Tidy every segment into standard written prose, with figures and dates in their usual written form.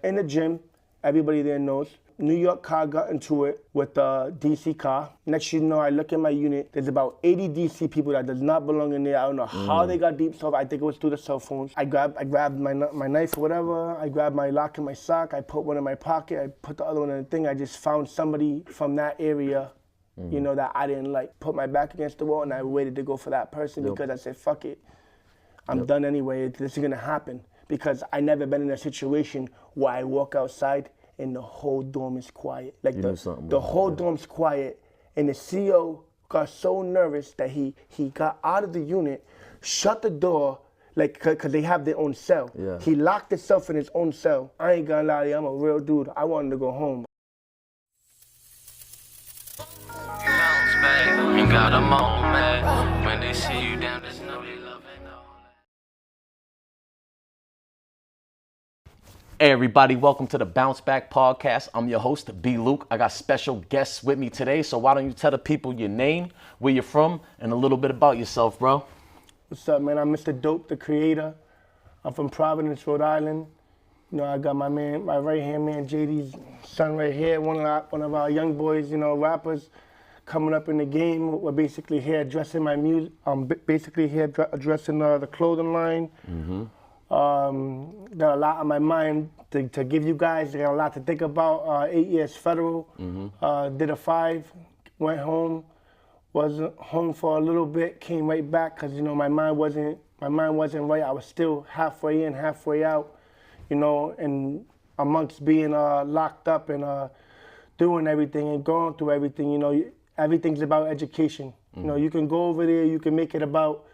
In the gym, everybody there knows. New York car got into it with the DC car. Next you know, I look at my unit, there's about 80 DC people that does not belong in there. I don't know how they got deep stuff. I think it was through the cell phones. I grabbed my knife or whatever. I grabbed my lock in my sock. I put one in my pocket. I put the other one in the thing. I just found somebody from that area, you know, that I didn't like. Put my back against the wall and I waited to go for that person because I said, fuck it. I'm done anyway. This is gonna happen. Because I never been in a situation where I walk outside and the whole dorm is quiet. Like the whole dorm's quiet, and the CEO got so nervous that he got out of the unit, shut the door, like cause they have their own cell. Yeah. He locked himself in his own cell. I ain't gonna lie to you, I'm a real dude. I wanted to go home. You got a moment when they see you down, there's no they love it. Hey everybody, welcome to the Bounce Back Podcast. I'm your host, B. Luke. I got special guests with me today, so why don't you tell the people your name, where you're from, and a little bit about yourself, bro. What's up, man? I'm Mr. Dope, the creator. I'm from Providence, Rhode Island. You know, I got my right-hand man, JD's son right here, one of our young boys, you know, rappers coming up in the game. We're basically here addressing my music. Basically here addressing the clothing line. Got a lot on my mind to give you guys. Got a lot to think about. 8 years federal. Did a 5. Went home. Was home for a little bit. Came right back because you know my mind wasn't right. I was still halfway in, halfway out. You know, and amongst being locked up and doing everything and going through everything. You know, everything's about education. You know, you can go over there. You can make it about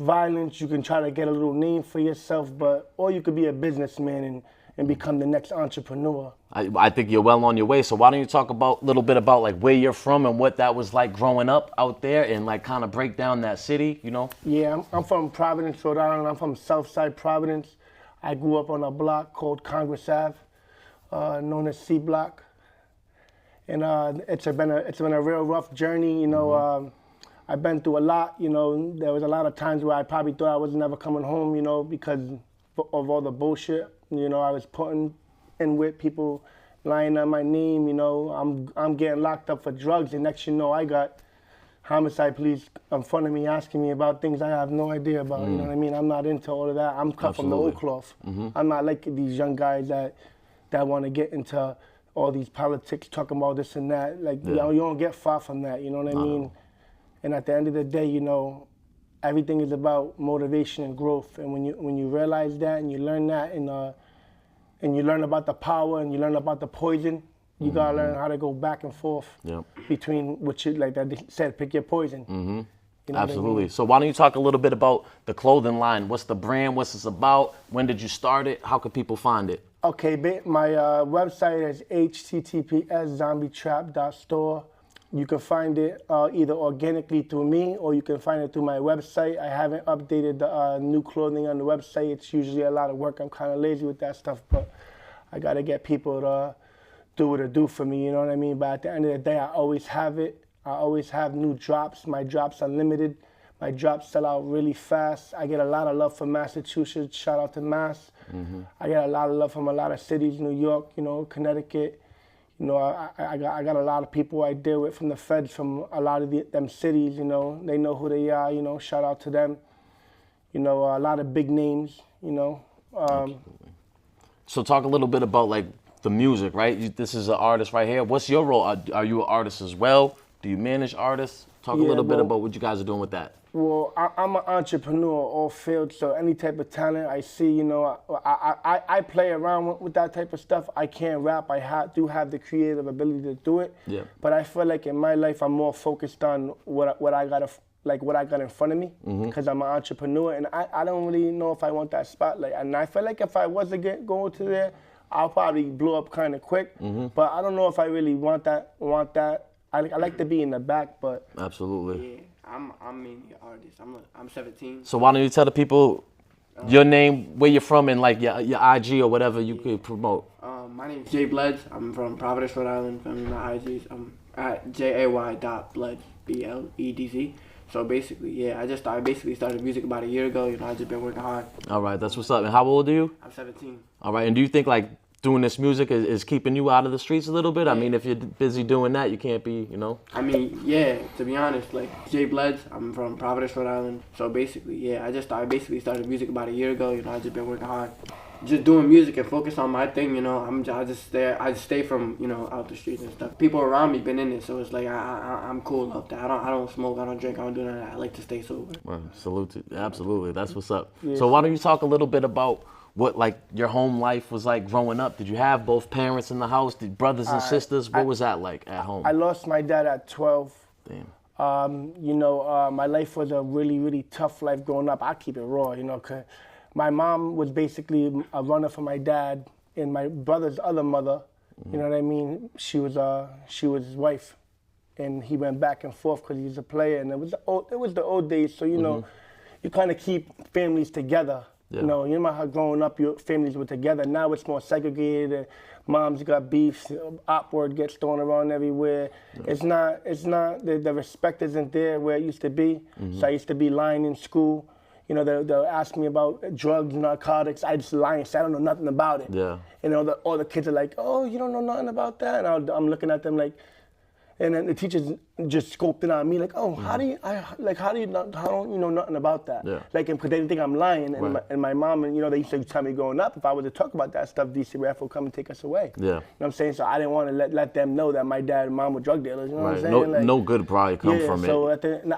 violence, you can try to get a little name for yourself, or you could be a businessman and become the next entrepreneur. I think you're well on your way, so why don't you talk a little bit about like where you're from and what that was like growing up out there and like kind of break down that city, you know? Yeah, I'm from Providence, Rhode Island. I'm from Southside Providence. I grew up on a block called Congress Ave, known as C Block. And it's been a real rough journey, you know. I've been through a lot, you know. There was a lot of times where I probably thought I was never coming home, you know, because of all the bullshit, you know, I was putting in with people lying on my name, you know. I'm getting locked up for drugs, and next you know, I got homicide police in front of me asking me about things I have no idea about, you know what I mean? I'm not into all of that. I'm cut from the old cloth. I'm not like these young guys that want to get into all these politics, talking about this and that. Like, you know, you don't get far from that, you know what I mean? And at the end of the day, you know, everything is about motivation and growth. And when you realize that and you learn that and you learn about the power and you learn about the poison, you gotta learn how to go back and forth between what you, like that said, pick your poison. You know Absolutely. What I mean? So why don't you talk a little bit about the clothing line? What's the brand? What's this about? When did you start it? How can people find it? Okay, my website is https://zombietrap.store. You can find it either organically through me or you can find it through my website. I haven't updated the new clothing on the website. It's usually a lot of work. I'm kind of lazy with that stuff, but I got to get people to do what it do for me, you know what I mean? But at the end of the day, I always have it. I always have new drops. My drops are limited. My drops sell out really fast. I get a lot of love from Massachusetts. Shout out to Mass. I get a lot of love from a lot of cities, New York, you know, Connecticut. You know, I got a lot of people I deal with from the FEDS, from a lot of them cities, you know. They know who they are, you know, shout out to them. You know, a lot of big names, you know. So talk a little bit about, like, the music, right? This is an artist right here. What's your role? Are you an artist as well? Do you manage artists? Talk a little bit about what you guys are doing with that. Well, I'm an entrepreneur, all fields, so any type of talent I see, you know, I play around with that type of stuff. I can't rap. I do have the creative ability to do it. Yeah. But I feel like in my life, I'm more focused on what I got in front of me, because I'm an entrepreneur, and I don't really know if I want that spotlight. And I feel like if I was to go to there, I'll probably blow up kind of quick. But I don't know if I really want that. I like to be in the back, but absolutely. Yeah. I'm mainly an artist. I'm 17. So why don't you tell the people your name, where you're from, and like your IG or whatever you could promote. My name is Jay Bledz. I'm from Providence, Rhode Island. My IGs. I'm at jay.bledz, BLEDZ. So basically, yeah, I basically started music about a year ago. You know, I just been working hard. All right, that's what's up. And how old are you? I'm 17. All right, and do you think like doing this music is keeping you out of the streets a little bit? I mean, if you're busy doing that, you can't be, you know? I mean, yeah, to be honest, like, Bledz, I'm from Providence, Rhode Island. So basically, yeah, I basically started music about a year ago. You know, I just been working hard, just doing music and focus on my thing. You know, I just stay from, you know, out the streets and stuff. People around me been in it, so it's like I'm cool up there. I don't smoke, I don't drink, I don't do none of that. I like to stay sober. Well, salute to, absolutely, that's what's up. Yeah. So why don't you talk a little bit about what, like, your home life was like growing up? Did you have both parents in the house? Did brothers and sisters? What was that like at home? I lost my dad at 12. Damn. You know, my life was a really, really tough life growing up. I keep it raw, you know, 'cause my mom was basically a runner for my dad, and my brother's other mother, you know what I mean? She was his wife, and he went back and forth because he was a player, and it was the old days. So you know, you kind of keep families together. Yeah. You know how growing up your families were together. Now it's more segregated. Moms got beefs. Op word gets thrown around everywhere. Yeah. It's not. The respect isn't there where it used to be. So I used to be lying in school. You know, they'll ask me about drugs, narcotics. I just lie and say I don't know nothing about it. Yeah. You know, all the kids are like, "Oh, you don't know nothing about that," and I'm looking at them like. And then the teachers just scoped it on me like, oh, how don't you know nothing about that? Yeah. Like, because they didn't think I'm lying. And, and my mom, and you know, they used to tell me growing up, if I was to talk about that stuff, DCRF will come and take us away. Yeah. You know what I'm saying? So I didn't want to let them know that my dad and mom were drug dealers. You know what I'm saying? Like, no good probably come from it. So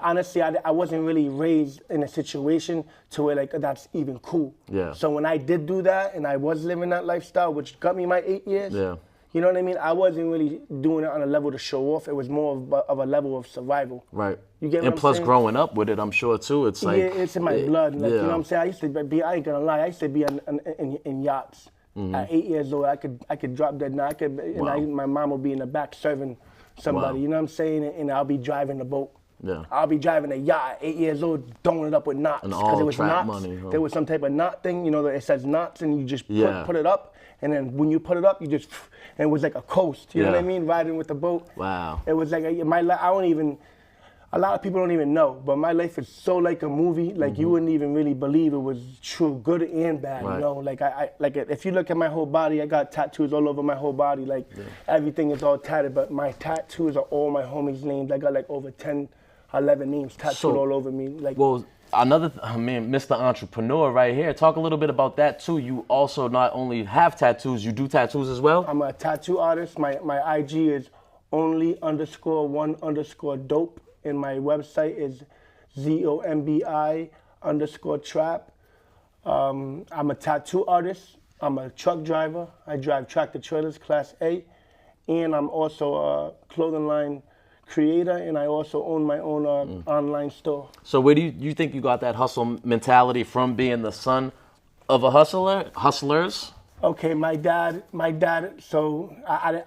honestly, I wasn't really raised in a situation to where like that's even cool. Yeah. So when I did do that and I was living that lifestyle, which got me my 8 years. Yeah. You know what I mean? I wasn't really doing it on a level to show off. It was more of a level of survival. Right. You get what and I'm plus saying? Growing up with it, I'm sure too, it's like... Yeah, it's in my blood. Like, yeah. You know what I'm saying? I used to be, I ain't gonna lie, I used to be in yachts. At 8 years old, I could drop dead now. My mom would be in the back serving somebody, you know what I'm saying? And I'll be driving the boat. Yeah. I'll be driving a yacht at 8 years old, throwing it up with knots. And all it was trap knots. money. Huh? There was some type of knot thing, you know, it says knots, and you just put it up. And then when you put it up, you just, and it was like a coast, you know what I mean? Riding with the boat. Wow. It was like, a lot of people don't even know, but my life is so like a movie, like you wouldn't even really believe it was true, good and bad, you know? Like, if you look at my whole body, I got tattoos all over my whole body, like everything is all tatted, but my tattoos are all my homies' names. I got like over 10, 11 names tattooed all over me. Like, well, Mr. Entrepreneur right here. Talk a little bit about that too. You also not only have tattoos, you do tattoos as well? I'm a tattoo artist. My IG is only_1_dope, and my website is ZOMBI_trap. I'm a tattoo artist. I'm a truck driver. I drive tractor trailers, Class A, and I'm also a clothing line creator, and I also own my own online store. So where do you think you got that hustle mentality from, being the son of a hustlers? Okay, my dad. So I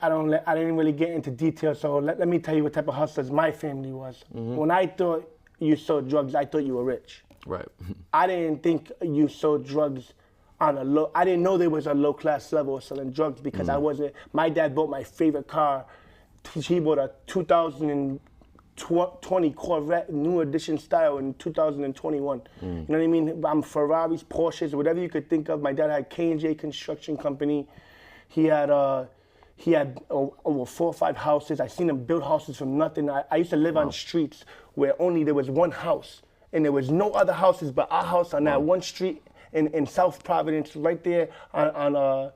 didn't really get into detail. So let me tell you what type of hustlers my family was. When I thought you sold drugs, I thought you were rich. Right. I didn't think you sold drugs on a low. I didn't know there was a low class level of selling drugs because I wasn't. My dad bought my favorite car. He bought a 2020 Corvette, new edition style in 2021. You know what I mean? I'm Ferraris, Porsches, whatever you could think of. My dad had K&J Construction Company. He had over 4 or 5 houses. I seen him build houses from nothing. I used to live on streets where only there was one house, and there was no other houses but our house on that one street in South Providence, right there on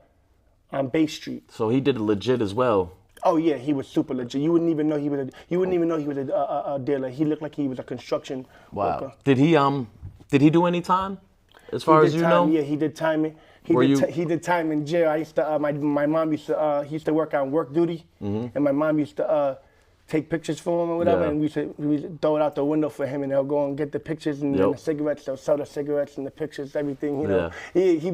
Bay Street. So he did it legit as well. Oh yeah, he was super legit. You wouldn't even know he was a dealer. He looked like he was a construction worker. Did he do any time? As far as you know? Yeah, he did time. He did time in jail. I used to. My mom used to. He used to work on work duty, and my mom used to take pictures for him or whatever, and we used to throw it out the window for him, and they'll go and get the pictures and then the cigarettes. They'll sell the cigarettes and the pictures, everything. You know, he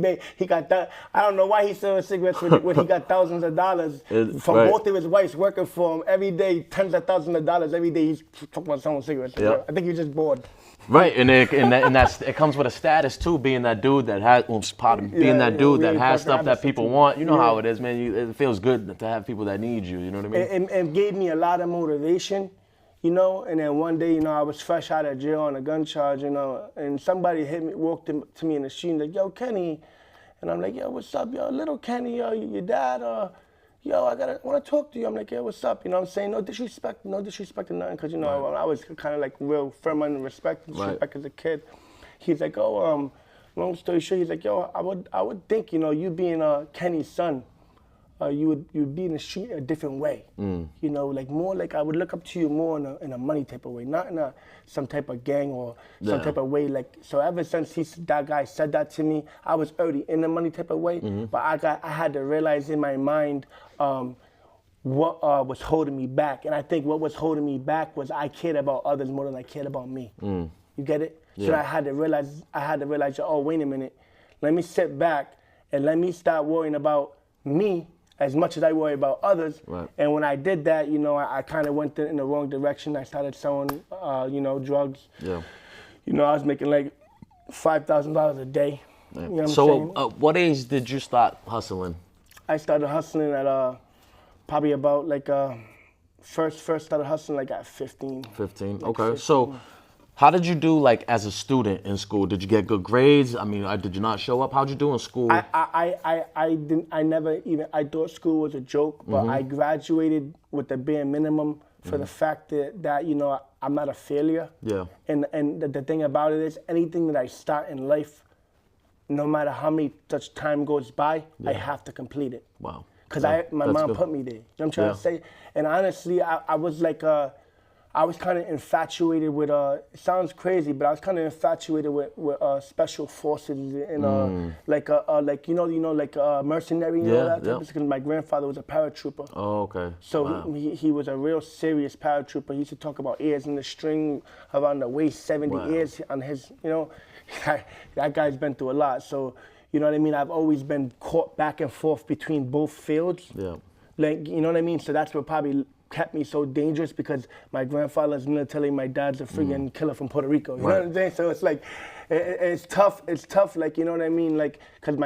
got that. I don't know why he selling cigarettes when he got thousands of dollars from both of his wives working for him every day, tens of thousands of dollars every day. He's talking about selling cigarettes. I think he's just bored. Right, and it comes with a status too, being that dude that has stuff that people want. You know how it is, man. It feels good to have people that need you. You know what I mean? And gave me a lot of motivation, you know. And then one day, you know, I was fresh out of jail on a gun charge, you know, and somebody walked to me in the street, like, "Yo, Kenny," And I'm like, yo, what's up, yo, little Kenny, yo, your dad, yo, I want to talk to you. I'm like, yo, what's up? You know what I'm saying? No disrespect or nothing, because, you know, I was kind of like real firm on respect and disrespect as a kid. He's like, oh, long story short, he's like, yo, I would think, you know, you being Kenny's son, you'd be in the street a different way. You know, like more like I would look up to you more in a money type of way, not in some type of gang or some type of way. Like, so ever since that guy said that to me, I was already in the money type of way, but I had to realize in my mind what was holding me back. And I think what was holding me back was I cared about others more than I cared about me. You get it? Yeah. So I had to realize, oh, wait a minute, let me sit back and let me start worrying about me as much as I worry about others. Right. And when I did that, you know, I kind of went in the wrong direction. I started selling, you know, drugs. Yeah. You know, I was making like $5,000 a day. Yeah. You know what I'm saying? What age did you start hustling? I started hustling at probably about like first started hustling like at 15. 15. Like okay. 15. So how did you do like as a student in school? Did you get good grades? I mean, did you not show up? How'd you do in school? I never even, I thought school was a joke, but I graduated with the bare minimum for the fact that, you know, I'm not a failure. Yeah. And the thing about it is anything that I start in life, no matter how many such time goes by, I have to complete it. Wow. Because my mom put me there. You know what I'm trying to say? And honestly, I was like, I was kind of infatuated with, it sounds crazy, but I was kind of infatuated with special forces and like you know, like mercenary, you know, that type of, because my grandfather was a paratrooper. Oh, okay. So he was a real serious paratrooper. He used to talk about ears in the string around the waist, 70 ears on his, you know, that guy's been through a lot. So, you know what I mean? I've always been caught back and forth between both fields. Yeah. Like, you know what I mean? So that's what probably kept me so dangerous, because my grandfather's military, my dad's a friggin' killer from Puerto Rico. You know what I'm saying? So it's like, it's tough, like, you know what I mean? Like, cause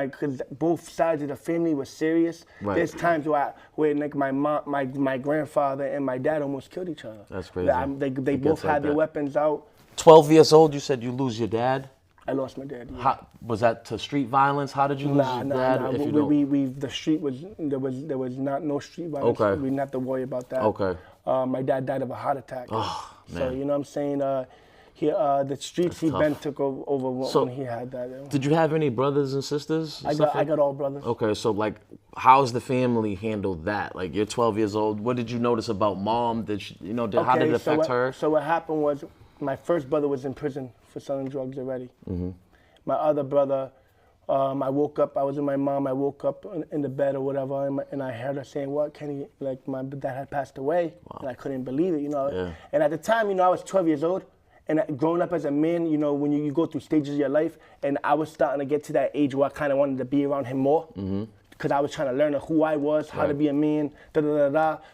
both sides of the family were serious. Right. There's times where like my mom, my grandfather and my dad almost killed each other. That's crazy. They both had their weapons out. 12 years old, you said you lose your dad? I lost my dad. Yeah. How, was that to street violence? How did you lose your dad? Nah. The street there was no street violence. Okay. We didn't have to worry about that. Okay. My dad died of a heart attack. Oh, man. So you know what I'm saying? The streets took over when he had that. Did you have any brothers and sisters? I got all brothers. Okay, so like, how's the family handled that? Like, you're 12 years old. What did you notice about mom? How did it affect her? So what happened was, my first brother was in prison for selling drugs already. My other brother, I woke up, I was with my mom, I woke up in the bed or whatever, and I heard her saying, what, Kenny, like my dad had passed away, and I couldn't believe it, you know. Yeah. And at the time, you know, I was 12 years old, and growing up as a man, you know, when you go through stages of your life, and I was starting to get to that age where I kind of wanted to be around him more. Because I was trying to learn who I was, how to be a man,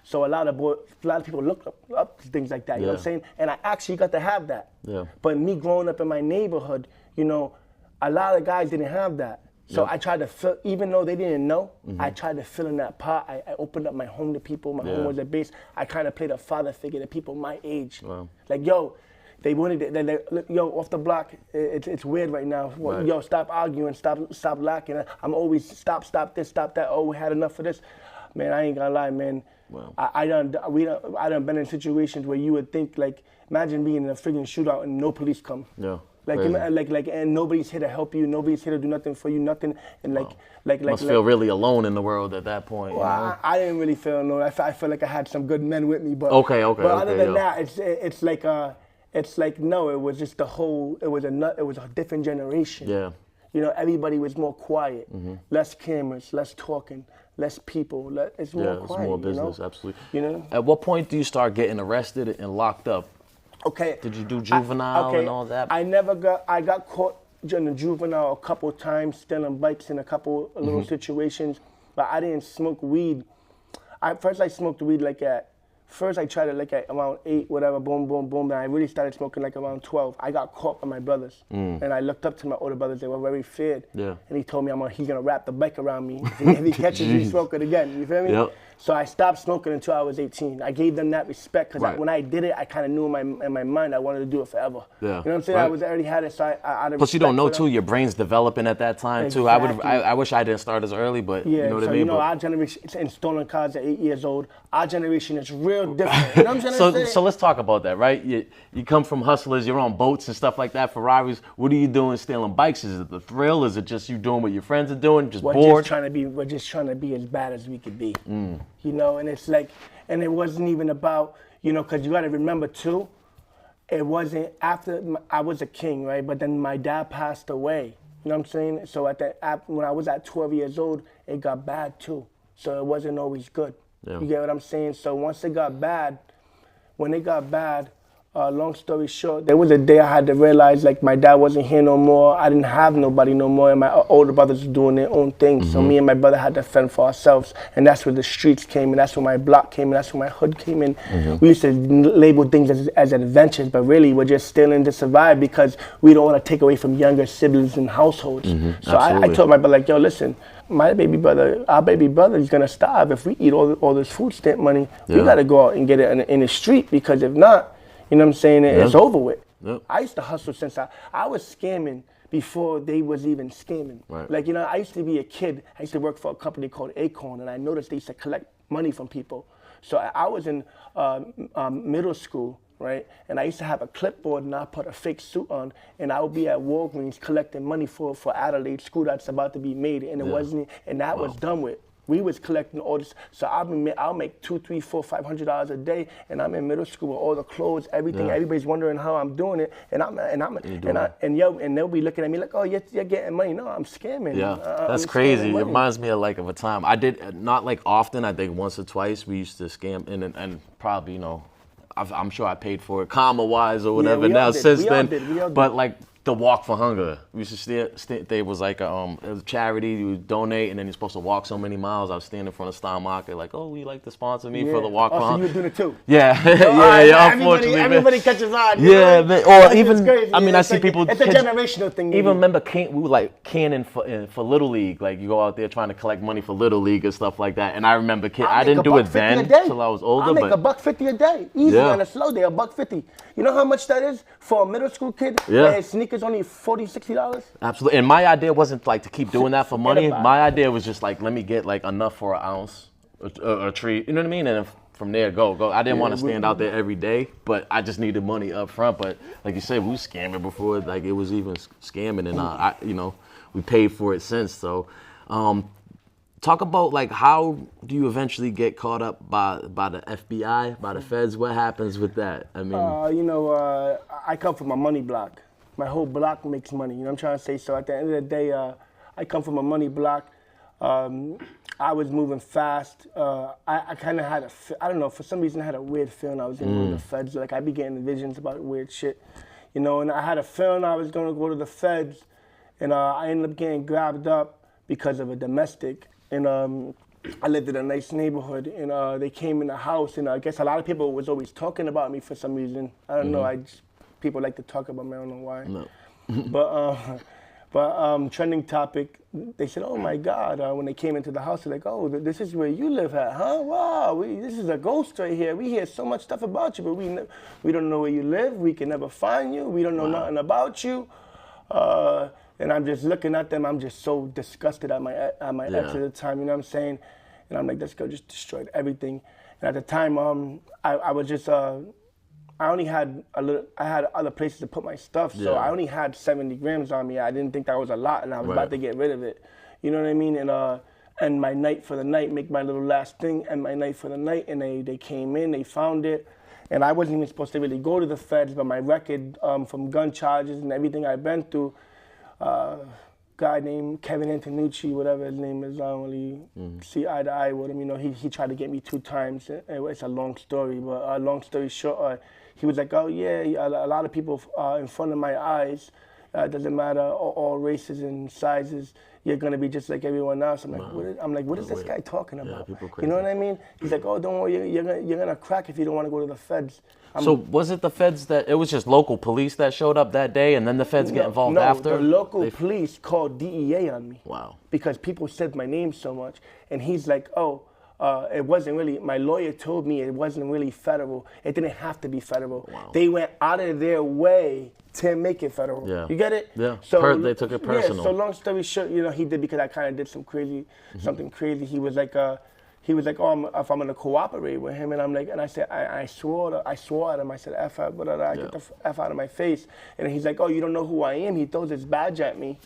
So a lot of people look up to things like that, you know what I'm saying? And I actually got to have that. Yeah. But me growing up in my neighborhood, you know, a lot of guys didn't have that. So I tried to fill, even though they didn't know, I tried to fill in that part. I opened up my home to people. My home was a base. I kind of played a father figure to people my age. Wow. Like, yo, they wanted it. Yo, off the block, it's weird right now. Right. Yo, stop arguing, stop lacking. I'm always stop this, stop that. Oh, we had enough of this. Man, I ain't gonna lie, man. Wow. I done been in situations where you would think, like, imagine being in a friggin' shootout and no police come. Yeah. Like, and nobody's here to help you. Nobody's here to do nothing for you, nothing. And must feel really alone in the world at that point. Well, you know? I didn't really feel alone. I felt like I had some good men with me. But But other than that, it's like no. It was just it was a different generation. Yeah. You know, everybody was more quiet, less cameras, less talking, less people. It's more quiet. It's more business, you know? Absolutely. You know. At what point do you start getting arrested and locked up? Okay. Did you do juvenile and all that? I got caught in the juvenile a couple times, stealing bikes in a couple of little situations, but I didn't smoke weed. First I smoked weed First I tried it at around 8, whatever, boom, boom, boom, and I really started smoking around 12. I got caught by my brothers, and I looked up to my older brothers. They were very feared, and he told me he's gonna wrap the bike around me. If he catches me smoking again, you feel me? Yep. So I stopped smoking until I was 18. I gave them that respect because Right. when I did it, I kind of knew in my mind I wanted to do it forever. Yeah. You know what I'm saying? Right. I already had it, so I out of Plus, you don't respect know for too. them. Your brain's developing at that time too. Exactly. I wish I didn't start as early, but Yeah, you know what so I mean. But- our generation, it's installing cars at 8 years old. Our generation is real different. You know what I'm So, saying? so let's talk about that, right? You come from hustlers, you're on boats and stuff like that, Ferraris. What are you doing stealing bikes? Is it the thrill? Is it just you doing what your friends are doing, just we're bored? just trying to be as bad as we could be. You know, and it's like, and it wasn't even about, you know, because you got to remember too, it wasn't after I was a king, right? But then my dad passed away. You know what I'm saying? So when I was at 12 years old, it got bad too. So it wasn't always good. Yeah. You get what I'm saying? So once it got bad, when it got bad, long story short, there was a day I had to realize like my dad wasn't here no more. I didn't have nobody no more, and my older brothers were doing their own thing. So me and my brother had to fend for ourselves, and that's where the streets came, and that's where my block came, and that's where my hood came in. We used to label things as adventures, but really we're just stealing to survive because we don't want to take away from younger siblings and households. So I told my brother, like, yo, listen, our baby brother is gonna starve if we eat all this food stamp money. We gotta go out and get it in the street, because if not, you know what I'm saying, it's over with. Yep. I used to hustle since I was scamming before they was even scamming. Right. Like, you know, I used to be a kid. I used to work for a company called Acorn, and I noticed they used to collect money from people. So I was in middle school, right? And I used to have a clipboard, and I put a fake suit on, and I would be at Walgreens collecting money for Adelaide school that's about to be made, and it wasn't, and that was done with. We was collecting all this, so I'll make $200, $300, $400, $500 a day, and I'm in middle school with all the clothes, everything. Yeah. Everybody's wondering how I'm doing it, and they'll be looking at me like, oh, you're getting money. No, I'm scamming. Yeah, I'm that's scamming crazy. It money. reminds me of a time I did, not like often. I think once or twice we used to scam, and probably, you know, I'm sure I paid for it, comma wise or whatever. we all Now did. since We all then, did. We all did. but like the walk for hunger, we used to there was like it was a charity. You would donate, and then you're supposed to walk so many miles. I was standing in front of Stein Market, like, oh, would you like to sponsor me for the walk for So hunger? you were doing it too. Yeah, yeah. Unfortunately, man. Everybody catches on. you Yeah, know? man. Or That's even, just crazy. I mean, I It's see like- people. It's a kids- generational thing. Even maybe. remember, we were like canning for Little League. Like you go out there trying to collect money for Little League and stuff like that. And I remember, I didn't do it then till I was older. I make but $1.50 a day, easy Yeah. on a slow day, $1.50. You know how much that is for a middle school kid? Yeah. And sneakers only $40, $60. absolutely. And my idea wasn't like to keep doing that for Forget money. about it. My idea was just like, let me get like enough for an ounce, a treat. You know what I mean? And from there, go. I didn't want to stand out there every day, but I just needed money up front. But like you said, we was scamming before, like it was even scamming, and you know, we paid for it since. So, talk about like how do you eventually get caught up by the FBI, by the feds? What happens with that? I mean, You know, I come from a money block. My whole block makes money. You know what I'm trying to say? So at the end of the day, I come from a money block. I was moving fast. I kind of had I don't know, for some reason I had a weird feeling I was going to go to the feds. Like I be getting visions about weird shit, you know, and I had a feeling I was going to go to the feds, and I ended up getting grabbed up because of a domestic. And I lived in a nice neighborhood, and they came in the house, and I guess a lot of people was always talking about me for some reason. I don't know, people like to talk about me, I don't know why. No. But trending topic, they said, oh my God, when they came into the house, they're like, oh, this is where you live at, huh? Wow, this is a ghost right here. We hear so much stuff about you, but we don't know where you live. We can never find you. We don't know nothing about you. And I'm just looking at them. I'm just so disgusted at my ex at the time. You know what I'm saying? And I'm like, this girl just destroyed everything. And at the time, I was just I only had I had other places to put my stuff, so I only had 70 grams on me. I didn't think that was a lot, and I was about to get rid of it. You know what I mean? And my night for the night, make my little last thing, and my night for the night, and they came in, they found it. And I wasn't even supposed to really go to the feds, but my record from gun charges and everything I've been through, guy named Kevin Antonucci, whatever his name is, I don't really see eye to eye with him. You know, he tried to get me 2 times. It's a long story, but long story short, he was like, oh yeah, a lot of people in front of my eyes, doesn't matter, all races and sizes, you're gonna be just like everyone else. I'm like, what is this guy talking about? You know what I mean? He's like, oh, don't worry, you're gonna crack if you don't want to go to the feds. So was it the feds it was just local police that showed up that day, and then the feds get involved after? The local police called DEA on me. Wow. Because people said my name so much, and he's like, oh, it wasn't really, my lawyer told me it wasn't really federal. It didn't have to be federal. Wow. They went out of their way to make it federal. Yeah. You get it? Yeah. So They took it personal. Yeah, so long story short, you know, he did because I kind of did some crazy, something crazy. He was like, oh, if I'm gonna cooperate with him, and I'm like, and I said, I swore at him. I said, F out, get the F out of my face. And he's like, oh, you don't know who I am? He throws his badge at me,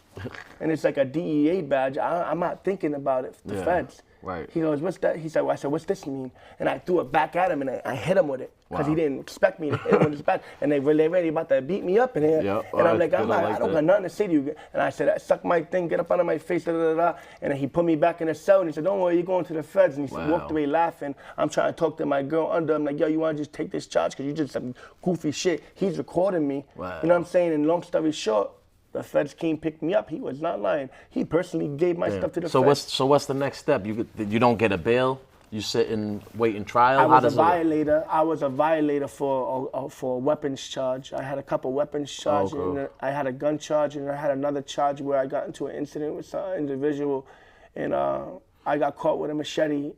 and it's like a DEA badge. I'm not thinking about it. The feds. Right. He goes, what's that? He said, well, I said, what's this mean? And I threw it back at him, and I hit him with it because he didn't expect me to hit him with his badge. And they really about to beat me up in here. Yep. And I'm like, I don't got nothing to say to you. And I said, suck my thing, get up out of my face, da da da. And then he put me back in the cell, and he said, don't worry, you're going to the feds. And he walked away laughing. I'm trying to talk to my girl under. I'm like, yo, you want to just take this charge because you did some goofy shit. He's recording me. Wow. You know what I'm saying? And long story short, the feds came pick me up. He was not lying. He personally gave my stuff to the feds. So what's the next step? You don't get a bail. You sit and wait in trial. I was a violator. I was a violator for a weapons charge. I had a couple weapons charges. And I had a gun charge, and I had another charge where I got into an incident with some individual, and I got caught with a machete.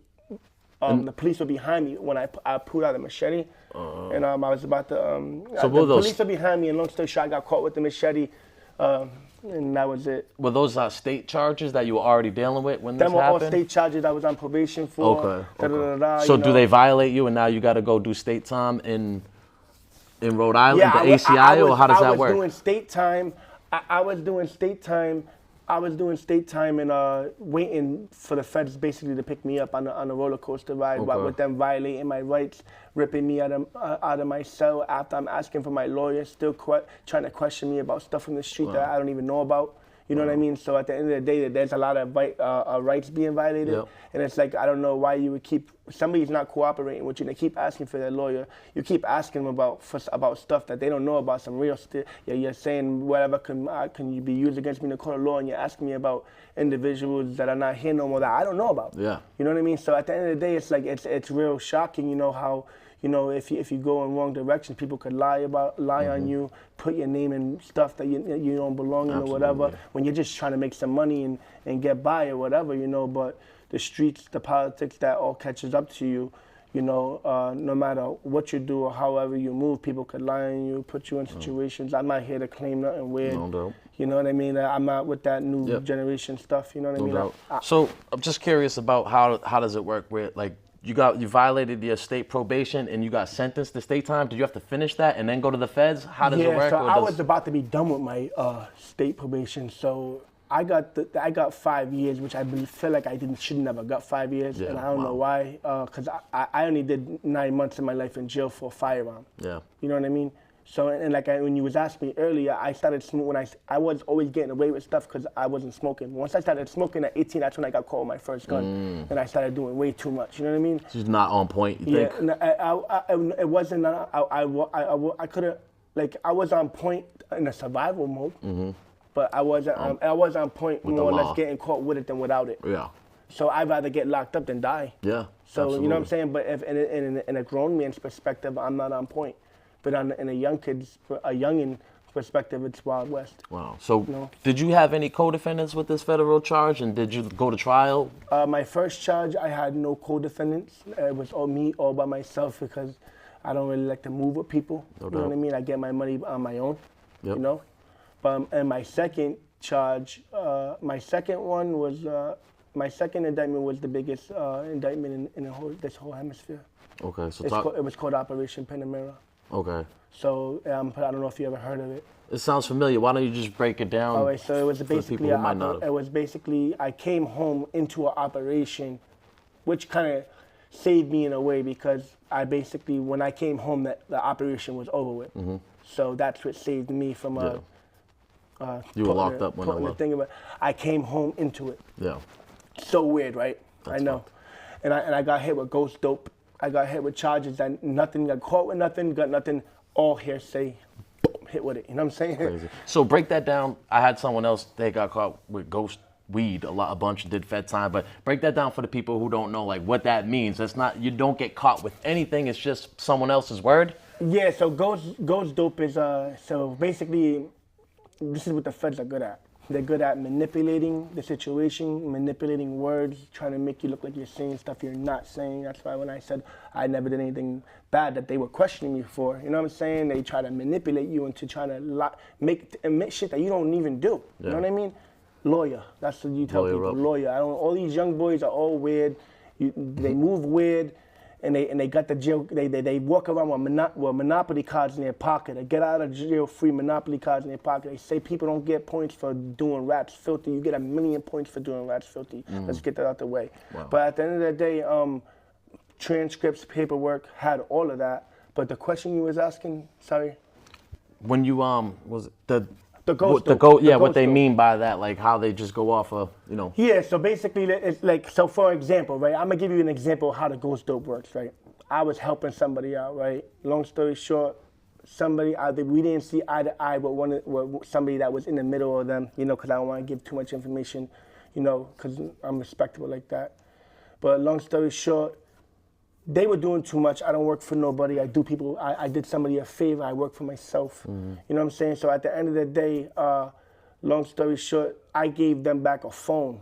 The police were behind me when I pulled out the machete, and I was about to. The police were behind me, and long story short, I got caught with the machete. And that was it. Were those state charges that you were already dealing with when this happened? Them were all state charges I was on probation for. Okay. So do they violate you and now you got to go do state time in Rhode Island, the ACI, or how does that work? I was doing state time. I was doing state time. I was doing state time and waiting for the feds basically to pick me up on a roller coaster ride, with them violating my rights, ripping me out of my cell after I'm asking for my lawyer, still trying to question me about stuff from the street that I don't even know about. You know what I mean? So at the end of the day, there's a lot of rights being violated. Yep. And it's like, I don't know why you would keep, somebody's not cooperating with you. They keep asking for their lawyer. You keep asking them about stuff that they don't know about, some real stuff. You're saying whatever can you be used against me in the court of law, and you're asking me about individuals that are not here no more that I don't know about. Yeah. You know what I mean? So at the end of the day, it's like, it's real shocking, you know, how, you know, if you go in wrong direction, people could lie on you, put your name in stuff that you don't belong in or whatever, when you're just trying to make some money and get by or whatever, you know. But the streets, the politics, that all catches up to you, you know. No matter what you do or however you move, people could lie on you, put you in situations. I'm not here to claim nothing weird. No doubt. You know what I mean? I'm not with that new generation stuff. You know what I mean? No doubt. So I'm just curious about how does it work with, like, you violated your state probation and you got sentenced to state time. Did you have to finish that and then go to the feds? How does it work? So I was about to be done with my state probation. So I got 5 years, which I feel like I shouldn't have got 5 years, and I don't know why. Because I only did 9 months of my life in jail for a firearm. Yeah. You know what I mean? So, and like when you was asking me earlier, I started smoking when I was always getting away with stuff because I wasn't smoking. Once I started smoking at 18, that's when I got caught with my first gun, and I started doing way too much. You know what I mean? She's not on point. You think? It wasn't. I couldn't, like, I was on point in a survival mode, but I was on point more or less getting caught with it than without it. Yeah. So I'd rather get locked up than die. Yeah. So absolutely. You know what I'm saying? But if in a grown man's perspective, I'm not on point. But in a youngin' perspective, it's Wild West. Wow. So did you have any co-defendants with this federal charge, and did you go to trial? My first charge, I had no co-defendants. It was all by myself because I don't really like to move with people. You know what I mean? I get my money on my own, you know? But and my second charge, my second indictment was the biggest indictment in this whole hemisphere. Okay. So it was called Operation Panamera. Okay. So I don't know if you ever heard of it. It sounds familiar. Why don't you just break it down? All right. So it was basically I came home into an operation, which kind of saved me in a way because when I came home, the operation was over with. So that's what saved me from you were locked up when I left. I came home into it. Yeah. So weird, right? I know. And I got hit with ghost dope. I got hit with charges that nothing, got caught with nothing, got nothing, all hearsay, boom, hit with it. You know what I'm saying? Crazy. So break that down. I had someone else, they got caught with ghost weed, a bunch did Fed time, but break that down for the people who don't know, like, what that means. That's not, you don't get caught with anything, it's just someone else's word? Yeah, so ghost dope is, so basically, this is what the feds are good at. They're good at manipulating the situation, manipulating words, trying to make you look like you're saying stuff you're not saying. That's why when I said I never did anything bad that they were questioning me for, you know what I'm saying? They try to manipulate you into trying to admit shit that you don't even do. You know what I mean? Lawyer. That's what you tell people. Lawyer. All these young boys are all weird. They move weird. And they got the jail. They walk around with Monopoly cards in their pocket. They get out of jail free Monopoly cards in their pocket. They say people don't get points for doing Rats Filthy. You get 1 million points for doing Rats Filthy. Let's get that out the way. Wow. But at the end of the day, transcripts, paperwork had all of that. But the question you was asking, sorry. When you was it the ghost. What they mean by that, like how they just go off of, you know. Yeah, so basically, it's like, so for example, right, I'm gonna give you an example of how the ghost dope works, right? I was helping somebody out, right? Long story short, we didn't see eye to eye with somebody that was in the middle of them, you know, because I don't want to give too much information, you know, because I'm respectable like that. But long story short, they were doing too much. I don't work for nobody. I did somebody a favor. I work for myself. You know what I'm saying? So at the end of the day, long story short, I gave them back a phone.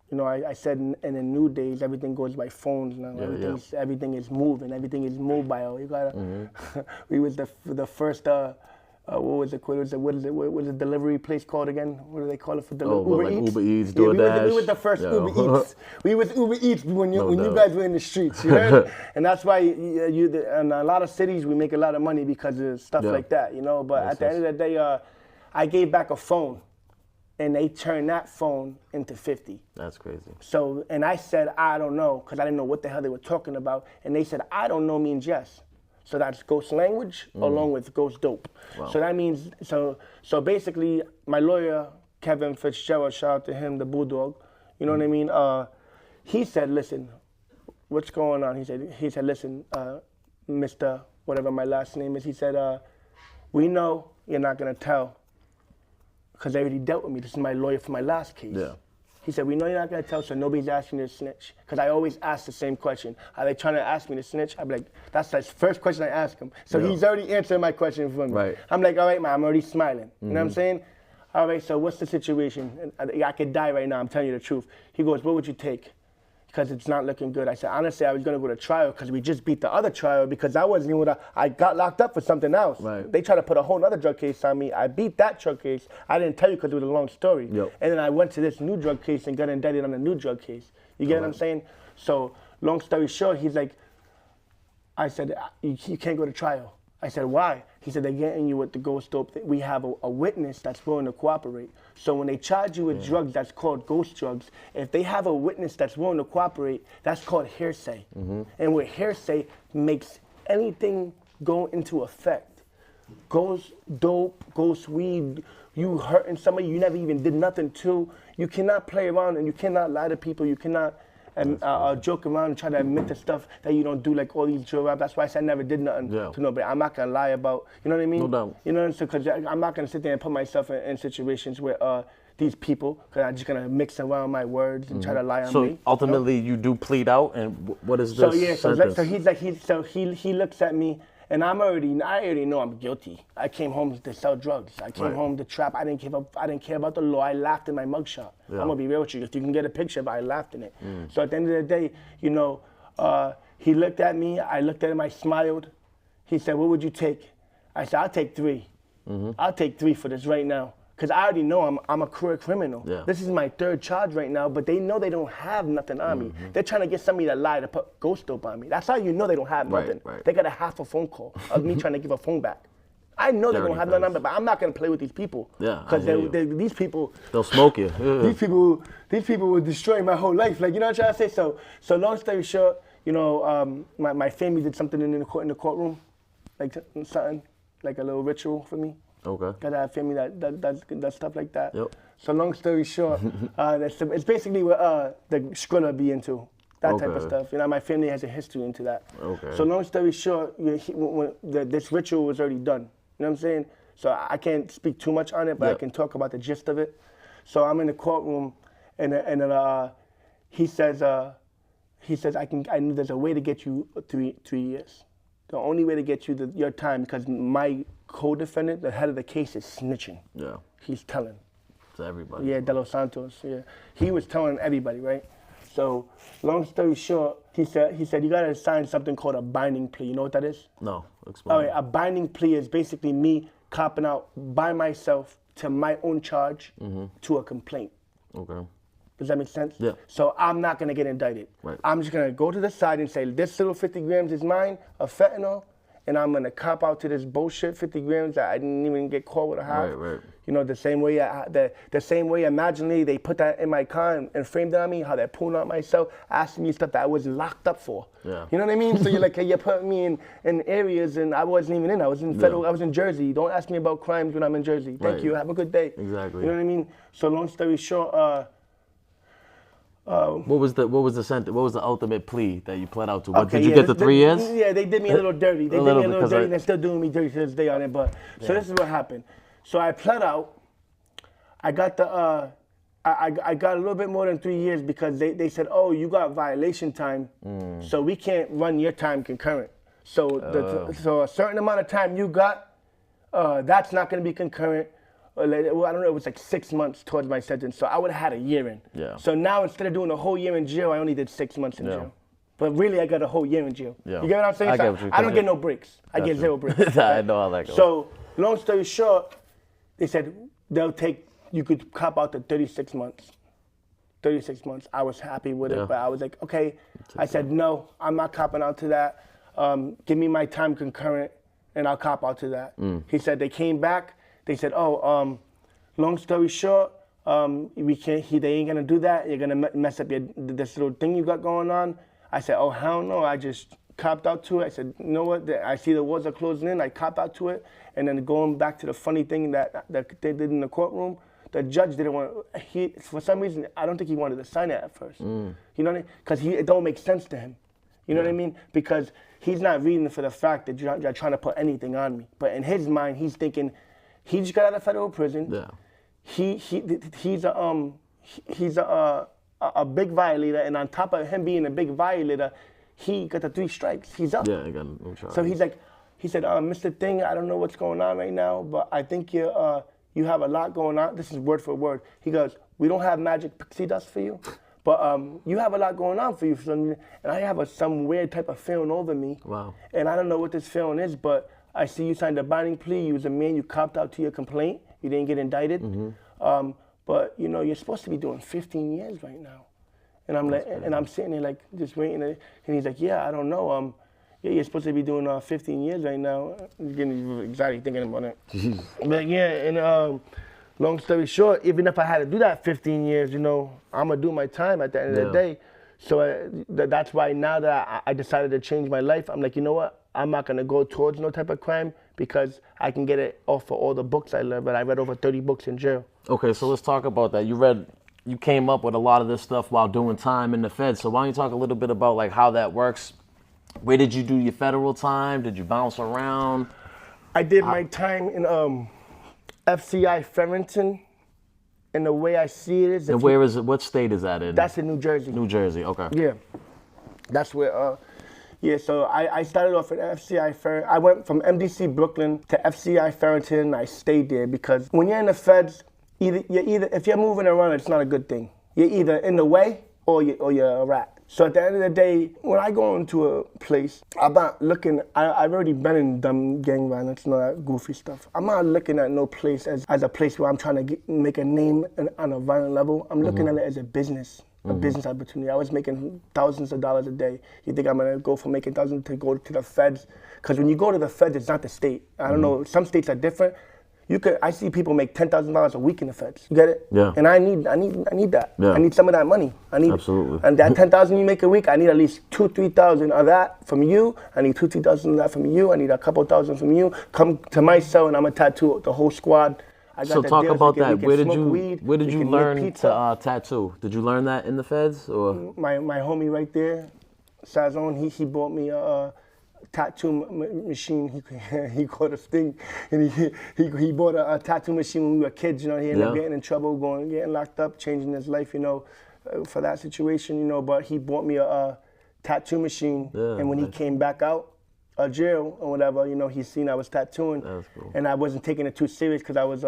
You know, I said in the new days, everything goes by phones now. Everything is moving. Everything is mobile. You gotta. We was the first. What was it? What was the delivery place called again? What do they call it for delivery? Uber Eats. Uber Eats, DoorDash. We was the first Uber Eats. We was Uber Eats when you guys were in the streets. You heard? And that's why in a lot of cities we make a lot of money because of stuff like that. You know. But at the end of the day, I gave back a phone, and they turned that phone into 50. That's crazy. So, and I said I don't know because I didn't know what the hell they were talking about, and they said I don't know means yes. So that's ghost language along with ghost dope. Wow. So that means, so basically my lawyer, Kevin Fitzgerald, shout out to him, the Bulldog, you know what I mean? He said, listen, what's going on? He said, listen, Mr. whatever my last name is, he said, we know you're not gonna tell because they already dealt with me. This is my lawyer for my last case. Yeah. He said, we know you're not going to tell, so nobody's asking you to snitch. Because I always ask the same question. Are they trying to ask me to snitch? I'd be like, that's the first question I ask him. So he's already answering my question for me. Right. I'm like, all right, man, I'm already smiling. You know what I'm saying? All right, so what's the situation? I could die right now, I'm telling you the truth. He goes, what would you take? Because it's not looking good. I said, honestly, I was going to go to trial because we just beat the other trial because I wasn't even I got locked up for something else. Right. They tried to put a whole other drug case on me. I beat that drug case. I didn't tell you because it was a long story. Yep. And then I went to this new drug case and got indicted on a new drug case. You get what I'm saying? So long story short, he's like, I said, you can't go to trial. I said, why? He said, they're getting you with the ghost dope. We have a witness that's willing to cooperate. So when they charge you with drugs, that's called ghost drugs. If they have a witness that's willing to cooperate, that's called hearsay. And with hearsay makes anything go into effect. Ghost dope, ghost weed, you hurting somebody you never even did nothing to. You cannot play around and you cannot lie to people. You cannot joke around and try to admit to stuff that you don't do, like all these drill rap. That's why I said I never did nothing to nobody. I'm not gonna lie about, you know what I mean? No doubt. You know what I'm saying? Because I'm not gonna sit there and put myself in situations where these people, because I'm just gonna mix around my words and try to lie on me. So ultimately, you do plead out, and what is this? So he's like, he looks at me. And I already know I'm guilty. I came home to sell drugs. I came home to trap. I didn't care about the law. I laughed in my mugshot. I'm gonna be real with you. If you can get a picture of it, I laughed in it. So at the end of the day, you know, he looked at me. I looked at him. I smiled. He said, "What would you take?" I said, "I'll take 3. I'll take 3 for this right now." Because I already know I'm a career criminal. Yeah. This is my 3rd charge right now, but they know they don't have nothing on me. They're trying to get somebody to lie to put ghost dope on me. That's how you know they don't have nothing. Right. They got a half a phone call of me trying to give a phone back. I know they don't have nothing on me, but I'm not going to play with these people. Yeah, because these people... They'll smoke you. These people will destroy my whole life. Like, you know what I'm trying to say? So long story short, you know, my family did something in the courtroom, like something, like a little ritual for me. Okay. Because I have family that does stuff like that. Yep. So long story short, it's basically what the Skrilla be into, that type of stuff. You know, my family has a history into that. Okay. So long story short, this ritual was already done. You know what I'm saying? So I can't speak too much on it, but I can talk about the gist of it. So I'm in the courtroom, and he says, I know there's a way to get you 3 years. The only way to get you your time, because my co-defendant, the head of the case, is snitching. Yeah. He's telling. to everybody. Yeah, De Los Santos. Yeah, he was telling everybody, right? So, long story short, he said you gotta sign something called a binding plea. You know what that is? No, explain. All right, a binding plea is basically me copping out by myself to my own charge to a complaint. Okay. Does that make sense? Yeah. So I'm not gonna get indicted. Right. I'm just gonna go to the side and say, this little 50 grams is mine of fentanyl, and I'm gonna cop out to this bullshit 50 grams that I didn't even get caught with a half. Right. You know, the same way imaginally they put that in my car and framed it on me, how they're pulling out myself, asking me stuff that I was locked up for. Yeah. You know what I mean? So you're like, hey, you're putting me in areas and I wasn't even in. I was in federal, I was in Jersey. Don't ask me about crimes when I'm in Jersey. Thank you, have a good day. Exactly. You know what I mean? So long story short, what was the sentence? What was the ultimate plea that you pled out to? What, okay, did you get the 3 years? Yeah, they did me a little dirty. They did me a little dirty, and they're still doing me dirty to this day on it. But so this is what happened. So I pled out. I got the I got a little bit more than 3 years because they said, oh, you got violation time, so we can't run your time concurrent. So so a certain amount of time you got, that's not going to be concurrent. Well, I don't know, it was like 6 months towards my sentence. So I would have had a year in. Yeah. So now instead of doing a whole year in jail, I only did 6 months in jail. But really, I got a whole year in jail. Yeah. You get what I'm saying? I get what you're I don't saying. get no breaks. I get 0 breaks. I know how that goes. So long story short, they said you could cop out to 36 months. 36 months. I was happy with it, but I was like, okay. I said, no, I'm not copping out to that. Give me my time concurrent, and I'll cop out to that. He said they came back. They said, oh, long story short, we can't. They ain't gonna do that. You're gonna mess up this little thing you got going on. I said, oh hell no. I just copped out to it. I said, you know what? I see the walls are closing in. I copped out to it, and then going back to the funny thing that they did in the courtroom. The judge didn't want. For some reason, I don't think he wanted to sign it at first. You know what I mean? Because it don't make sense to him. You know what I mean? Because he's not reading for the fact that you're trying to put anything on me. But in his mind, he's thinking, he just got out of federal prison. Yeah. He's a big violator, and on top of him being a big violator, he got the 3 strikes. He's up. Yeah, he got no charge. So he said, Mr. Thing, I don't know what's going on right now, but I think you have a lot going on. This is word for word. He goes, we don't have magic pixie dust for you, but you have a lot going on for you. And I have some weird type of feeling over me. Wow. And I don't know what this feeling is, but I see you signed a binding plea. You was a man. You copped out to your complaint. You didn't get indicted. But you know, you're supposed to be doing 15 years right now. And I'm like, and I'm sitting there like just waiting. And he's like, yeah, I don't know. Yeah, you're supposed to be doing 15 years right now. I'm getting anxiety thinking about it. But yeah, and long story short, even if I had to do that 15 years, you know, I'm gonna do my time at the end of the day. So that's why now that I decided to change my life, I'm like, you know what? I'm not gonna go towards no type of crime because I can get it off for all the books I read. But I read over 30 books in jail. Okay, so let's talk about that. You came up with a lot of this stuff while doing time in the Feds. So why don't you talk a little bit about like how that works? Where did you do your federal time? Did you bounce around? I did my time in FCI Farrington. And the way I see it is... And where is it? What state is that in? That's in New Jersey. New Jersey, okay. Yeah. That's where... so I started off at FCI Farrington. I went from MDC Brooklyn to FCI Farrington, and I stayed there because when you're in the Feds, if you're moving around, it's not a good thing. You're either in the way or you're a rat. So at the end of the day, when I go into a place, I'm not looking, I've already been in dumb gang violence, and all that goofy stuff. I'm not looking at no place as a place where I'm trying to make a name on a violent level. I'm looking at it as a business. A business opportunity. I was making thousands of dollars a day. You think I'm gonna go from making thousands to go to the Feds? Because when you go to the Feds, it's not the state. I don't know. Some states are different. I see people make $10,000 a week in the Feds. You get it? Yeah. And I need that. Yeah. I need some of that money. I need Absolutely. And that $10,000 you make a week, I need at least $2,000-3,000 of that from you. I need $2,000-3,000 of that from you. I need a couple thousand from you. Come to my cell and I'm gonna tattoo the whole squad. So talk about that. Where did you learn to tattoo? Did you learn that in the Feds or? My homie right there, Sazon, he bought me a tattoo machine. He caught a sting, and he bought a tattoo machine when we were kids. You know, he ended up getting in trouble, getting locked up, changing his life. You know, for that situation. You know, but he bought me a tattoo machine, and when he came back out jail or whatever, you know, he seen I was tattooing, That's cool. and I wasn't taking it too serious because I was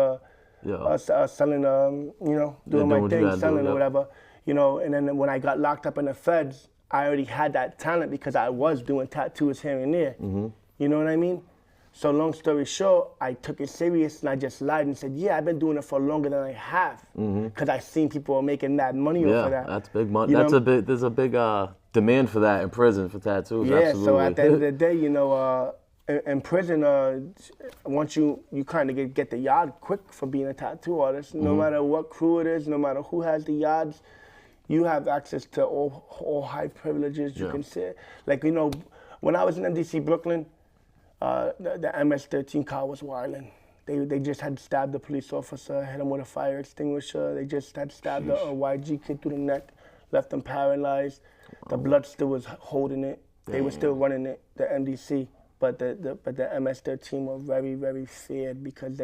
selling, doing my what you thing, gotta do, selling or yep. whatever, and then when I got locked up in the feds, I already had that talent because I was doing tattoos here and there. You know what I mean? So long story short, I took it serious and I just lied and said, yeah, I've been doing it for longer than I have because I seen people making that money off of that. Yeah, that's big money. You know? There's a big demand for that in prison for tattoos. Yeah, absolutely. so at the end of the day, in prison, once you kind of get the yard quick for being a tattoo artist, no matter what crew it is, no matter who has the yards, you have access to all high privileges. You can say, like, when I was in MDC Brooklyn, the MS-13 car was wilding. They just had stabbed the police officer, hit him with a fire extinguisher. They just had stabbed a YG kid through the neck, left him paralyzed. The blood still was holding it. They were still running it, the MDC, but the MS-13 were very, very feared because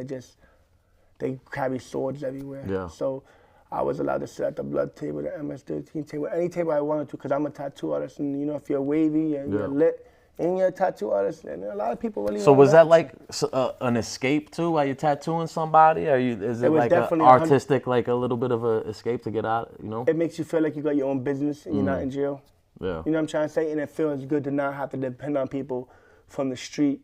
they carry swords everywhere. Yeah. So I was allowed to sit at the blood table, the MS-13 table, any table I wanted to, because I'm a tattoo artist, and if you're wavy and you're lit, and you're a tattoo artist, and a lot of people really. So was that like an escape too, while you're tattooing somebody? Or is it like an artistic, like a little bit of a escape to get out? It makes you feel like you got your own business and you're not in jail. Yeah. You know what I'm trying to say? And it feels good to not have to depend on people from the street.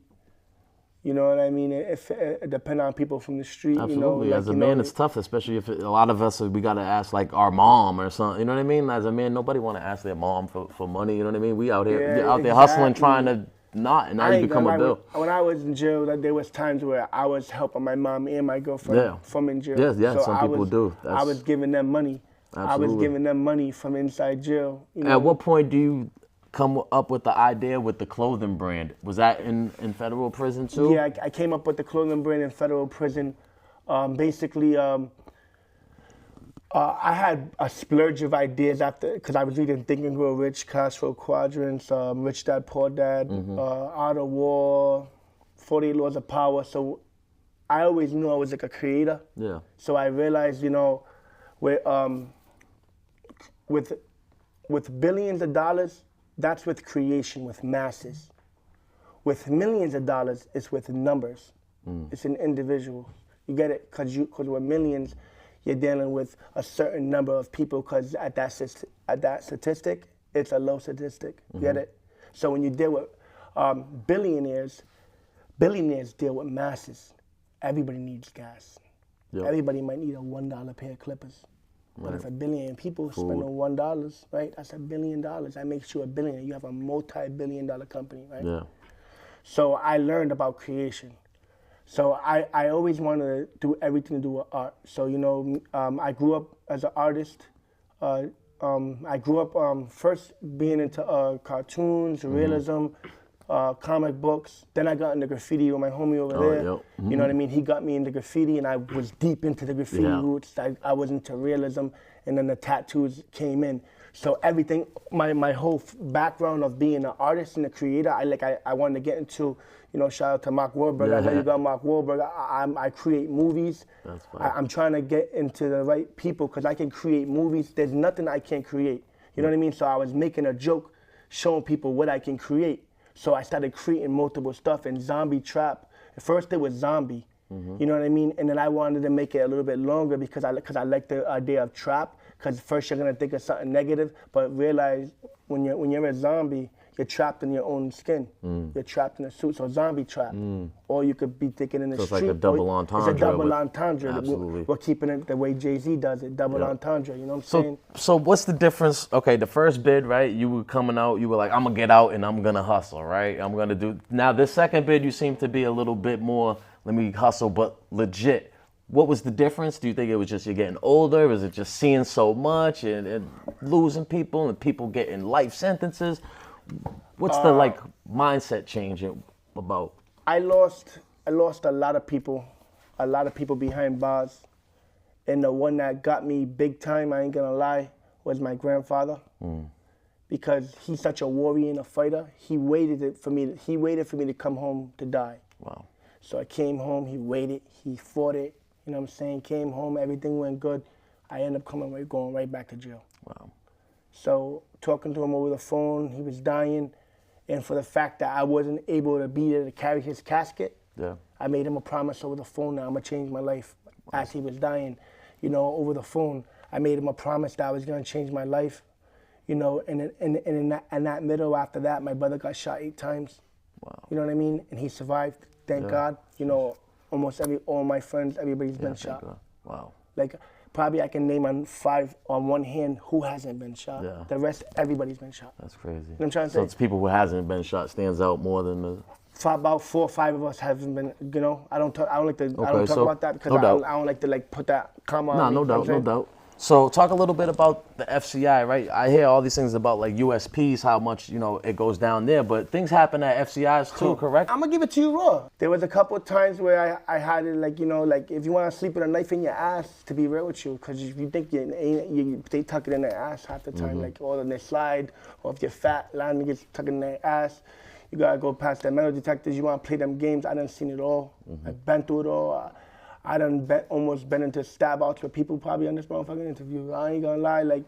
You know what I mean? It depend on people from the street. Absolutely. As a man, it's tough, especially if a lot of us, we got to ask like our mom or something. You know what I mean? As a man, nobody want to ask their mom for money. You know what I mean? We out here, there hustling, trying to not, and now you become a bill. When I was in jail, there was times where I was helping my mom and my girlfriend from in jail. Yeah, so some people do. I was giving them money. Absolutely. I was giving them money from inside jail. At what point do you come up with the idea with the clothing brand? Was that in federal prison too? Yeah, I came up with the clothing brand in federal prison. Basically, I had a splurge of ideas after, because I was reading Think and Grow Rich, Cash Flow Quadrants, Rich Dad, Poor Dad, Art of War, 48 Laws of Power. So I always knew I was like a creator. Yeah. So I realized, with billions of dollars, that's with creation, with masses. With millions of dollars, it's with numbers. It's an individual. You get it? Because with millions, you're dealing with a certain number of people, because at that statistic, it's a low statistic. You get it? So when you deal with billionaires deal with masses. Everybody needs gas. Yep. Everybody might need a $1 pair of clippers. But if 1 billion people spend on $1, right, that's $1 billion. That makes you a billionaire. You have a multi-billion-dollar company, right? Yeah. So I learned about creation. So I always wanted to do everything to do with art. So, I grew up as an artist. I grew up first being into cartoons, realism, comic books. Then I got into graffiti with my homie over there. Yep. You know what I mean? He got me into graffiti, and I was deep into the graffiti roots. I was into realism, and then the tattoos came in. So everything, my whole background of being an artist and a creator, I wanted to get into, shout out to Mark Wahlberg. Yeah. I know you got Mark Wahlberg. I create movies. That's fine. I'm trying to get into the right people, because I can create movies. There's nothing I can't create. You know what I mean? So I was making a joke, showing people what I can create. So I started creating multiple stuff, and zombie trap. At first it was zombie, you know what I mean? And then I wanted to make it a little bit longer because I like the idea of trap. Because first you're gonna think of something negative, but realize when you're a zombie, you're trapped in your own skin. You're trapped in a suit, so zombie trap. Or you could be thinking in the street. So it's like a double entendre. It's a double entendre. Absolutely. We're keeping it the way Jay-Z does it, double entendre, you know what I'm saying? So what's the difference? Okay, the first bid, right, you were coming out, you were like, I'm gonna get out and I'm gonna hustle, right? I'm gonna do, now this second bid, you seem to be a little bit more, let me hustle, but legit. What was the difference? Do you think it was just you're getting older? Was it just seeing so much and losing people and people getting life sentences? What's the mindset change about? I lost a lot of people behind bars, and the one that got me big time, I ain't gonna lie, was my grandfather, because he's such a warrior and a fighter. He waited for me to come home to die. Wow. So I came home. He waited. He fought it. You know what I'm saying? Came home, everything went good. I ended up going right back to jail. Wow. So talking to him over the phone, he was dying. And for the fact that I wasn't able to be there to carry his casket, I made him a promise over the phone that I'm gonna change my life. as he was dying, you know, over the phone. I made him a promise that I was gonna change my life, you know, and in that middle after that, my brother got shot 8 times. Wow. You know what I mean? And he survived, thank God. You know, almost all my friends, everybody's been shot. God. Wow. Like, probably I can name on one hand who hasn't been shot. Yeah. The rest, everybody's been shot. That's crazy. You know what I'm trying to So say? it's people who hasn't been shot stands out more than the... About 4 or 5 of us haven't been, you know, I don't like to talk so about that because no I doubt. don't like to like put that comma Nah, on me, no you know what doubt, I'm no saying? doubt. So talk a little bit about the FCI, right? I hear all these things about like USPs, how much, you know, it goes down there, but things happen at FCIs too, correct? I'm gonna give it to you raw. There was a couple of times where I had it like, you know, like if you want to sleep with a knife in your ass, to be real with you, because if you think they tuck it in their ass half the time, like, or they slide, or if you're fat, a lot of niggas tuck it in their ass. You gotta go past the metal detectors. You wanna play them games. I done seen it all. I've been through it all. I done almost been into stab outs with people probably on this motherfucking interview. I ain't gonna lie, like,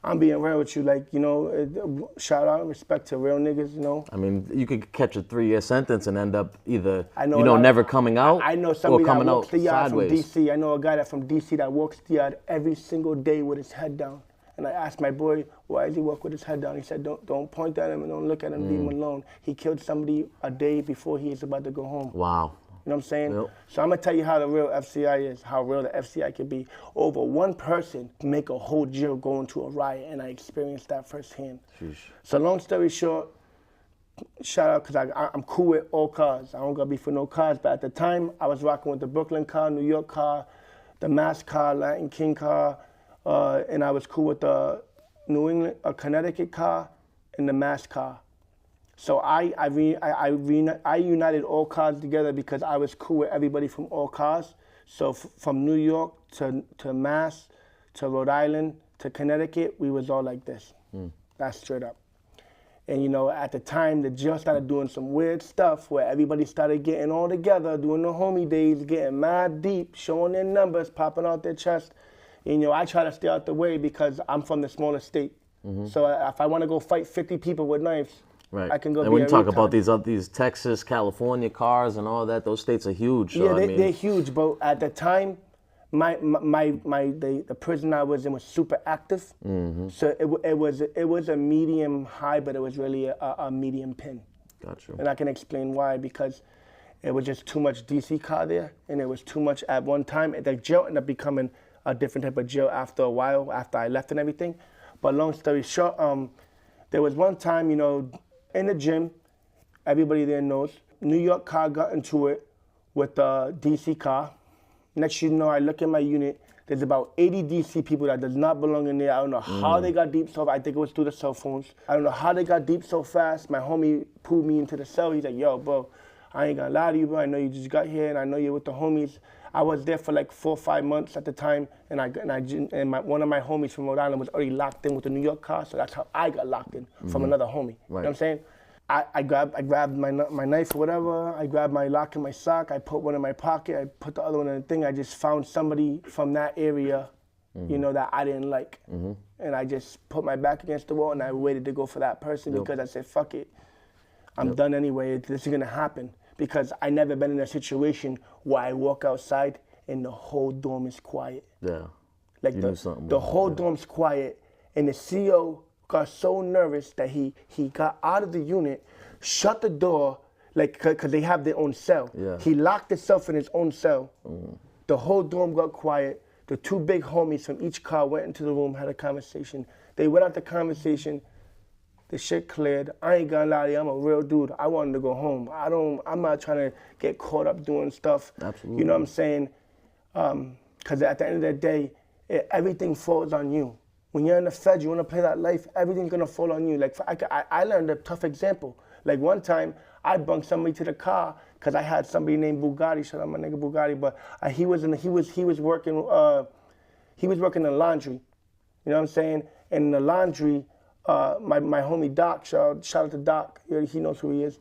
I'm being real with you, like, you know, shout out and respect to real niggas, you know. I mean, you could catch a 3-year sentence and end up either, know never coming out I know or somebody that coming walks out the yard sideways. from DC. I know a guy that from DC that walks the yard every single day with his head down. And I asked my boy, why does he walk with his head down? He said, don't point at him and don't look at him, leave him alone. He killed somebody a day before he is about to go home. Wow. You know what I'm saying? Yep. So I'm gonna tell you how the real FCI is, how real the FCI can be. Over one person can make a whole jail go into a riot, and I experienced that firsthand. Sheesh. So long story short, shout out, because I'm cool with all cars. I don't gotta be for no cars, but at the time, I was rocking with the Brooklyn car, New York car, the Mass car, Latin King car, and I was cool with the New England, Connecticut car, and the Mass car. So I united all cars together because I was cool with everybody from all cars. So from New York to Mass, to Rhode Island, to Connecticut, we was all like this. That's straight up. And you know, at the time, the jail started doing some weird stuff where everybody started getting all together, doing the homie days, getting mad deep, showing their numbers, popping out their chest. And, you know, I try to stay out the way because I'm from the smallest state. So if I want to go fight 50 people with knives, Right. I can go. And when you talk about these Texas, California cars and all that, those states are huge. So, Yeah, they're huge, but at the time, the prison I was in was super active. So it was a medium high, but it was really a medium pin. Gotcha. And I can explain why, because it was just too much DC car there, and it was too much at one time. The jail ended up becoming a different type of jail after a while, after I left and everything. But long story short, there was one time, you know, in the gym, everybody there knows, New York car got into it with the DC car. Next you know, I look at my unit, there's about 80 DC people that does not belong in there. I don't know how they got deep so, I think it was through the cell phones. I don't know how they got deep so fast. My homie pulled me into the cell. He's like, yo, bro, I ain't gonna lie to you, bro. I know you just got here and I know you're with the homies. I was there for like 4 or 5 months at the time, and one of my homies from Rhode Island was already locked in with the New York car, so that's how I got locked in from another homie. Right. You know what I'm saying? I grabbed my knife or whatever. I grabbed my lock in my sock. I put one in my pocket. I put the other one in the thing. I just found somebody from that area, you know, that I didn't like, and I just put my back against the wall and I waited to go for that person because I said, fuck it, I'm done anyway. This is gonna happen. Because I never been in a situation where I walk outside and the whole dorm is quiet. Yeah. Like the whole dorm's quiet, and the CO got so nervous that he got out of the unit, shut the door, like, cause they have their own cell. Yeah. He locked himself in his own cell. The whole dorm got quiet. The 2 big homies from each car went into the room, had a conversation. They went out the conversation. The shit cleared. I ain't gonna lie to you, I'm a real dude. I wanted to go home. I'm not trying to get caught up doing stuff. Absolutely. You know what I'm saying? Because at the end of the day, everything falls on you. When you're in the Fed, you wanna play that life, everything's gonna fall on you. Like, I learned a tough example. Like one time, I bunked somebody to the car because I had somebody named Bugatti. Shout out my nigga Bugatti, but he was working in laundry. You know what I'm saying? And in the laundry, my homie Doc, shout out to Doc, he knows who he is.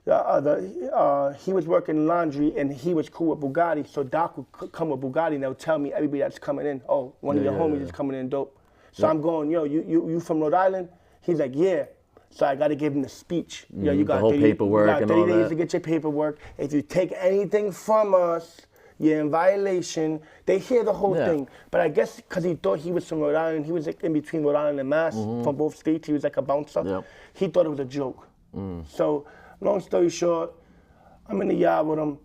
He was working laundry and he was cool with Bugatti, so Doc would come with Bugatti and they'll tell me everybody that's coming in, oh, one of your homies is coming in dope. So I'm going, yo, you from Rhode Island? He's like, yeah. So I got to give him the speech. Yo, you got the whole 30, paperwork you got 30 and all days that. to get your paperwork. If you take anything from us, you're in violation. They hear the whole thing. But I guess because he thought he was from Rhode Island, he was like in between Rhode Island and Mass from both states. He was like a bouncer. Yep. He thought it was a joke. So long story short, I'm in the yard with him.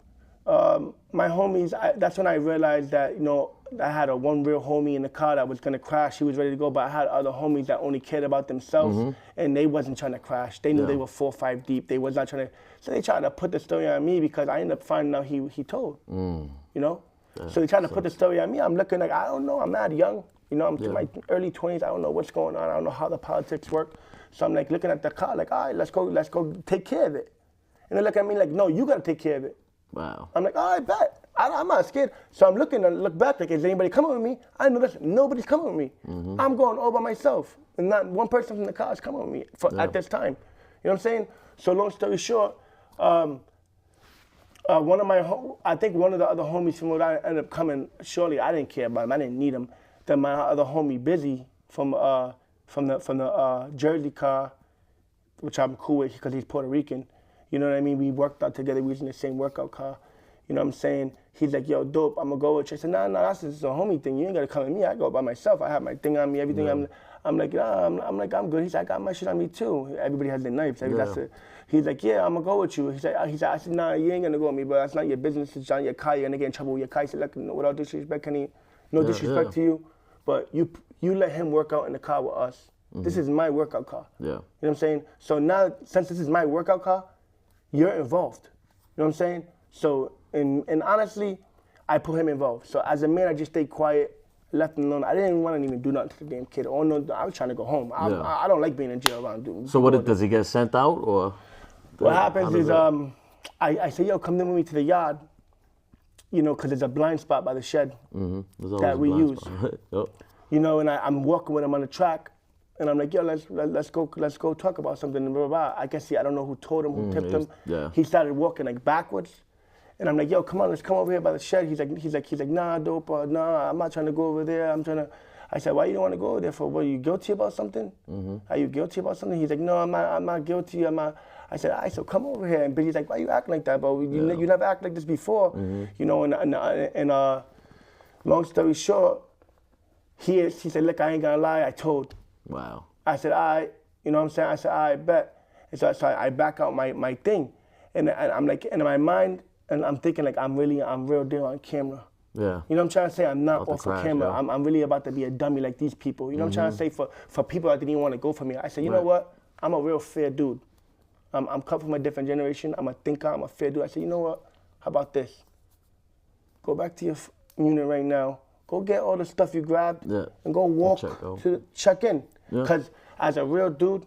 My homies, that's when I realized that, you know, I had one real homie in the car that was gonna crash. He was ready to go, but I had other homies that only cared about themselves, and they wasn't trying to crash. They knew they were 4 or 5 deep. They was not trying to. So they tried to put the story on me because I ended up finding out he told. You know, so they tried to put the story on me. I'm looking like I don't know. I'm not young. You know, I'm in my early 20s. I don't know what's going on. I don't know how the politics work. So I'm like looking at the car, like, all right, let's go take care of it. And they look at me like, no, you gotta take care of it. Wow. I'm like, all right, bet. I'm not scared. So I'm looking and look back, like, is anybody coming with me? I know this, nobody's coming with me. I'm going all by myself. And not one person from the car is coming with me at this time. You know what I'm saying? So long story short, I think one of the other homies from Rhode Island ended up coming shortly. I didn't care about him. I didn't need him. Then my other homie, Busy, from the Jersey car, which I'm cool with because he's Puerto Rican. You know what I mean? We worked out together. We was in the same workout car. You know what I'm saying? He's like, yo, dope, I'm gonna go with you. I said, nah, that's just a homie thing. You ain't gotta come with me. I go by myself. I have my thing on me, everything. I'm like, nah, I'm good. He's like, I got my shit on me too. Everybody has their knives. He's like, yeah, I'm gonna go with you. He said, I said, nah, you ain't gonna go with me, but that's not your business. It's on your car. You're gonna get in trouble with your car. He said, look, without disrespect, Kenny, no disrespect to you, but you let him work out in the car with us. This is my workout car. You know what I'm saying? So now, since this is my workout car, you're involved. You know what I'm saying? So, and honestly, I put him involved. So as a man, I just stayed quiet, left him alone. I didn't want to even do nothing to the damn kid. Oh no, I was trying to go home. I don't like being in jail around dudes. So does he get sent out or? What happens is I say, yo, come in with me to the yard, you know, because there's a blind spot by the shed that we use. You know, and I'm walking with him on the track, and I'm like, yo, let's go talk about something. And blah, blah, blah. I guess I don't know who told him, who tipped him. Yeah. He started walking like backwards. And I'm like, yo, come on, let's come over here by the shed. He's like, nah, dope, nah, I'm not trying to go over there. I said, why you don't want to go over there for? Were you guilty about something? Are you guilty about something? He's like, no, I'm not guilty. I said, all right, so come over here. And Billy's like, why you acting like that, bro? You never acted like this before. You know, and long story short, he said, look, I ain't gonna lie, I told. Wow. I said, all right, you know what I'm saying? I said, all right, bet. And so I back out my thing. And I'm like, in my mind, and I'm thinking like I'm real deal on camera. Yeah. You know what I'm trying to say? I'm not off of camera. Yeah. I'm really about to be a dummy like these people. You know what I'm trying to say? For people that didn't even want to go for me. I said, you know what? I'm a real fair dude. I'm cut from a different generation. I'm a thinker. I'm a fair dude. I said, you know what? How about this? Go back to your unit right now. Go get all the stuff you grabbed and go walk to check in. Because as a real dude,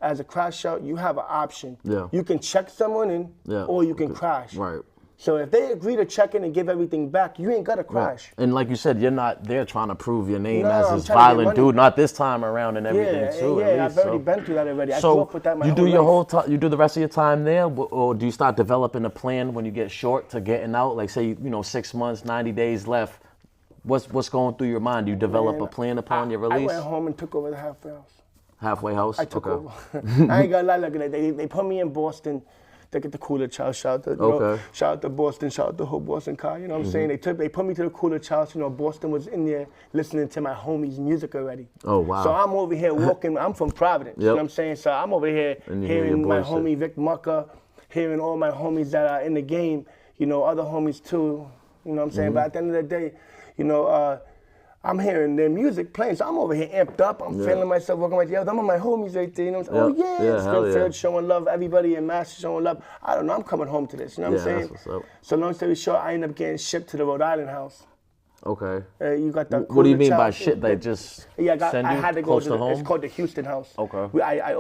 as a crash out, you have an option. You can check someone in or you can crash. Right. So if they agree to check in and give everything back, you ain't got to crash. And like you said, you're not there trying to prove your name as this violent dude, not this time around and everything too. Yeah, I've already been through that already. I grew up with that my you whole do your life. whole time, you do the rest of your time there, or do you start developing a plan when you get short to getting out? Like say, 6 months, 90 days left. What's going through your mind? Do you develop a plan upon your release? I went home and took over the halfway house. Halfway house? I took over. I ain't gonna lie, look at that. They put me in Boston. They get the Cooler Child. Shout out to Boston. Shout out the whole Boston car. You know what I'm saying? They put me to the Cooler Child. Boston was in there listening to my homies' music already. Oh wow. So I'm over here walking. I'm from Providence. You know what I'm saying? So I'm over here hearing my homie Vic Mucker, hearing all my homies that are in the game. Other homies too. You know what I'm saying? But at the end of the day, I'm hearing their music playing, so I'm over here amped up. I'm feeling myself, walking like, yo, them are my homies right there. You know what I'm saying? Springfield showing love, everybody in Mass showing love. I don't know, I'm coming home to this, you know what I'm saying? That's what's up. So long story short, I ended up getting shipped to the Rhode Island house. Okay. You got the What do you mean by shit? They just I had to go close to to home? It's called the Houston house. Okay. I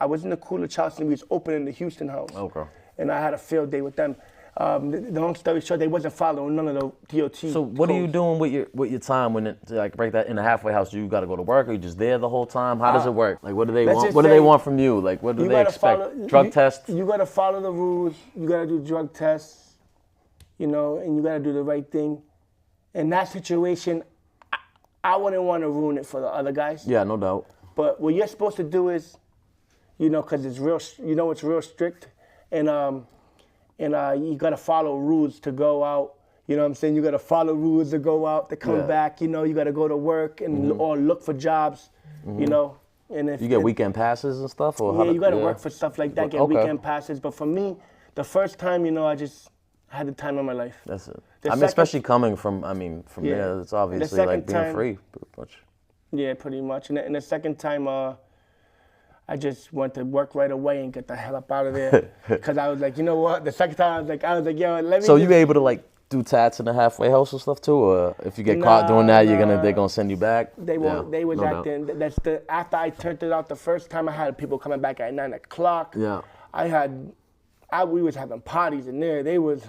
was in the Cooler Child, and we was opening the Houston house. Okay. And I had a field day with them. The long story short, they wasn't following none of the DOT. So what are you doing with your time when break that in the halfway house? Do you got to go to work? Or you just there the whole time? How does it work? Like what do they want? What do they want from you? Like what do they expect? Drug tests? You got to follow the rules. You got to do drug tests. And you got to do the right thing. In that situation, I wouldn't want to ruin it for the other guys. Yeah, no doubt. But what you're supposed to do is, because it's real. It's real strict, and you gotta follow rules to go out. You know what I'm saying? You got to follow rules to go out, to come back. You know, you got to go to work and or look for jobs. You know, and if You get weekend passes and stuff, or you got to work for stuff like that. Get weekend passes. But for me, the first time, you know, I had the time of my life. That's it. I mean, especially coming from there, it's obviously like being free, pretty much. Yeah, pretty much. And the second time, I just went to work right away and get the hell up out of there. Because I was like, you know what? The second time, I was like, yo, let me. So you able to like do tats in the halfway house and stuff too, or if you get caught doing that, they're gonna send you back? They won't. They was acting. After I turned it out the first time, I had people coming back at 9 o'clock. Yeah. We was having parties in there. They was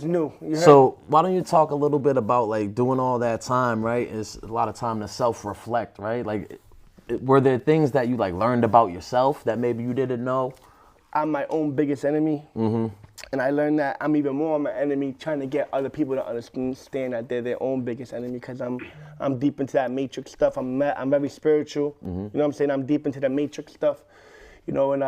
new. So why don't you talk a little bit about like doing all that time, right? It's a lot of time to self-reflect, right? Like, were there things that you like learned about yourself that maybe you didn't know? I'm my own biggest enemy, and I learned that I'm even more of my enemy trying to get other people to understand that they're their own biggest enemy. Because I'm deep into that matrix stuff. I'm very spiritual. You know what I'm saying? I'm deep into the matrix stuff. You know, and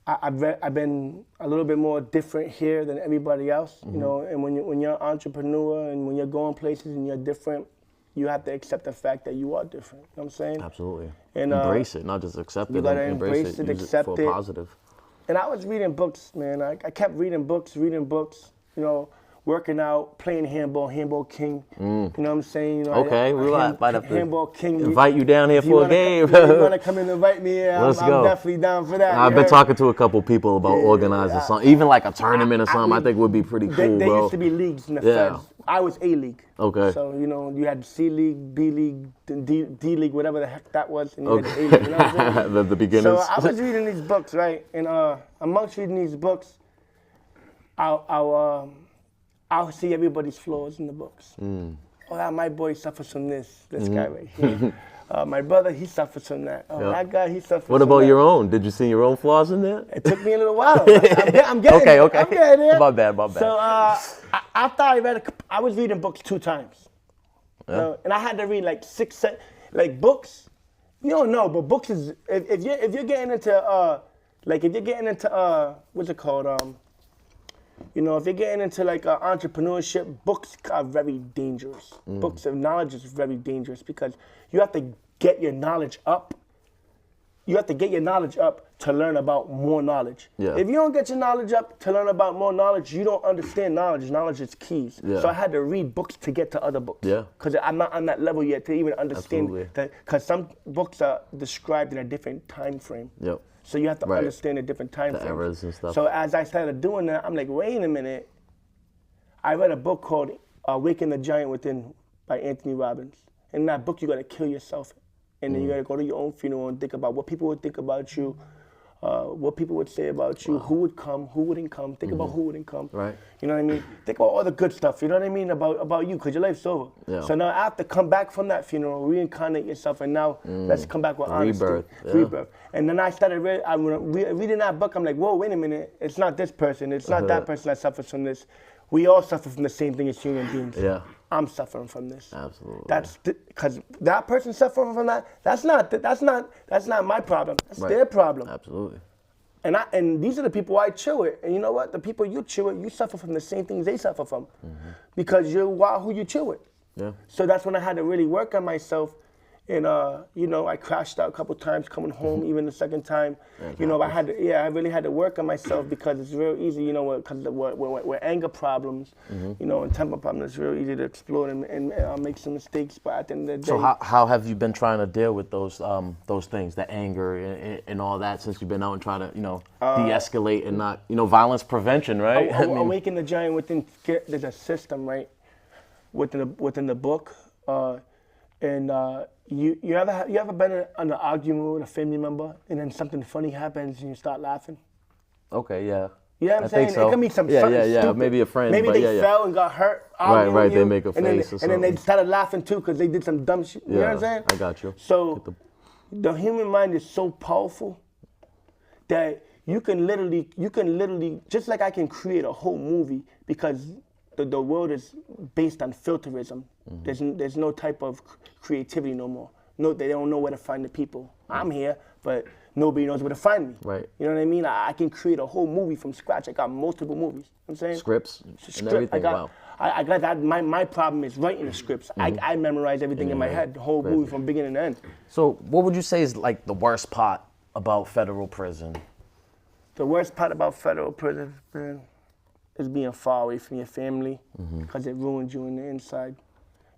I've been a little bit more different here than everybody else. You know, and when you're an entrepreneur and when you're going places and you're different, you have to accept the fact that you are different. You know what I'm saying? Absolutely. And embrace it, not just accept it. You gotta embrace it, accept it for a positive. And I was reading books, man. I kept reading books, you know, working out, playing handball king. You know what I'm saying? You know, okay, we might have to handball king. Invite you down here for a game. If you want to come and invite me, I'm definitely down for that. I've been talking to a couple people about organizing something, even like a tournament or something. I think would be pretty cool, There used to be leagues in the FEDS. I was A League. Okay. So, you know, you had C League, B League, D League, whatever the heck that was, and you had the A League. You know what I'm saying? the beginners. So I was reading these books, right? And amongst reading these books, I'll see everybody's flaws in the books. Oh, my boy suffers from this guy right here. My brother, he suffers from that. That guy, he suffers from that. What about your own? Did you see your own flaws in there? It took me a little while. I'm getting okay. I'm getting there. My bad. So after I was reading books 2 times. You know, and I had to read like 6, 7, like books. You don't know, but books is, if you're getting into, what's it called? You know, if you're getting into like entrepreneurship, books are very dangerous. Books of knowledge is very dangerous because you have to get your knowledge up. You have to get your knowledge up to learn about more knowledge. Yeah. If you don't get your knowledge up to learn about more knowledge, you don't understand knowledge. Knowledge is keys. Yeah. So I had to read books to get to other books. Yeah. Because I'm not on that level yet to even understand Absolutely. that. Because some books are described in a different time frame. Yep. So you have to understand a different time frame. Errors and stuff. So as I started doing that, I'm like, wait a minute. I read a book called Awaken the Giant Within by Anthony Robbins. In that book, you got to kill yourself. And then you got to go to your own funeral and think about what people would think about you, what people would say about you, who would come, who wouldn't come. Think about who wouldn't come. Right. You know what I mean? Think about all the good stuff, you know what I mean, about you, because your life's over. Yeah. So now I have to come back from that funeral, reincarnate yourself, and now let's come back with honesty. Rebirth. Yeah. Rebirth. And then I started reading that book. I'm like, whoa, wait a minute. It's not this person. It's not that person that suffers from this. We all suffer from the same thing as human beings. Yeah. I'm suffering from this. Absolutely. That's because that person suffering from that. That's not my problem. That's their problem. Absolutely. And these are the people I chill with. And you know what? The people you chill with, you suffer from the same things they suffer from, because you're who you chill with. Yeah. So that's when I had to really work on myself. And you know, I crashed out a couple times coming home. Even the second time, you know, I really had to work on myself, because it's real easy, you know, because with anger problems, you know, and temper problems, it's real easy to explode and make some mistakes. But at the end of the day, So how have you been trying to deal with those things, the anger and all that, since you've been out and trying to, you know, de-escalate and not, you know, violence prevention, right? Awaken the Giant Within. There's a system, right, within the book, and. You ever been in an argument with a family member and then something funny happens and you start laughing? Okay, yeah. You know what I'm saying? Think so. It can be something Yeah. stupid. Maybe a friend. Maybe but they fell and got hurt. Right. They make a and face then, or something. And then they started laughing too because they did some dumb shit. You know what I'm saying? I got you. So the human mind is so powerful that you can literally, just like I can create a whole movie, because the world is based on filterism. There's no type of creativity no more. No, they don't know where to find the people. I'm here, but nobody knows where to find me. Right. You know what I mean? I can create a whole movie from scratch. I got multiple movies. You know what I'm saying? Scripts and everything. Wow. I got that. My problem is writing the scripts. I memorize everything in my head, the whole movie from beginning to end. So what would you say is like the worst part about federal prison? The worst part about federal prison, man, is being far away from your family, because it ruins you on the inside,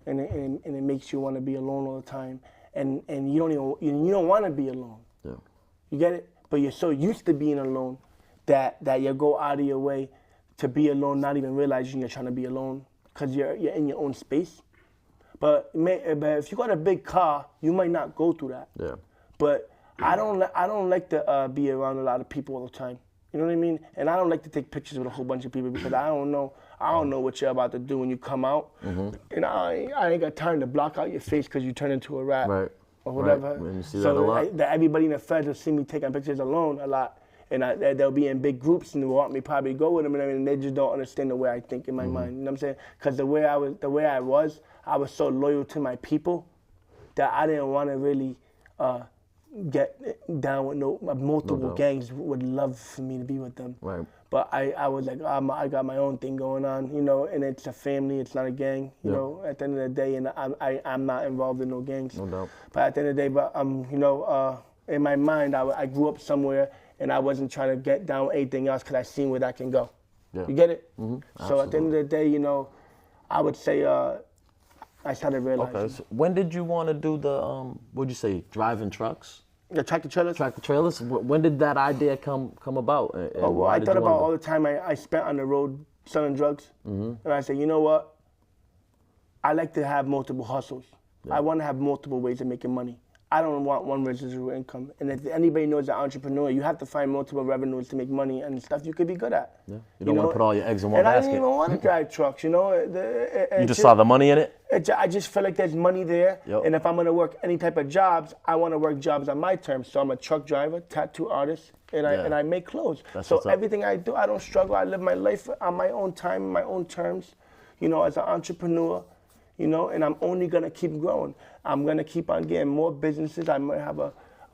and it makes you want to be alone all the time, and you don't want to be alone. Yeah. You get it? But you're so used to being alone that you go out of your way to be alone, not even realizing you're trying to be alone, because you're in your own space. But if you got a big car, you might not go through that. Yeah. But I don't like to be around a lot of people all the time. You know what I mean? And I don't like to take pictures with a whole bunch of people, because I don't know what you're about to do when you come out. And I ain't got time to block out your face because you turn into a rat. Right. Or whatever. Right. You see that a lot. Everybody in the feds will see me taking pictures alone a lot, and they'll be in big groups and they want me probably go with them, and they just don't understand the way I think in my mind. You know what I'm saying? Because the way I was so loyal to my people that I didn't want to really get down with multiple gangs would love for me to be with them. Right. But I was like, I got my own thing going on, you know, and it's a family, it's not a gang, you know, at the end of the day, and I'm not involved in no gangs. No doubt. But at the end of the day, you know, in my mind, I grew up somewhere, and I wasn't trying to get down with anything else because I seen where that can go. Yeah. You get it? Absolutely. So at the end of the day, you know, I would say I started realizing. Okay. So when did you want to do the what'd you say, driving trucks? The tractor trailers? Tractor trailers. When did that idea come about? And oh, well, I thought about all the time I spent on the road selling drugs. And I said, you know what? I like to have multiple hustles. I want to have multiple ways of making money. I don't want one residual income. And if anybody knows an entrepreneur, you have to find multiple revenues to make money and stuff you could be good at. Yeah. You don't want to put all your eggs in one basket. basket. I didn't even want to drive trucks, you know. You just saw the money in it? I just feel like there's money there. Yep. And if I'm going to work any type of jobs, I want to work jobs on my terms. So I'm a truck driver, tattoo artist, and I make clothes. So everything I do, I don't struggle. I live my life on my own time, my own terms, you know, as an entrepreneur. You know, and I'm only gonna keep growing. I'm gonna keep on getting more businesses. I might have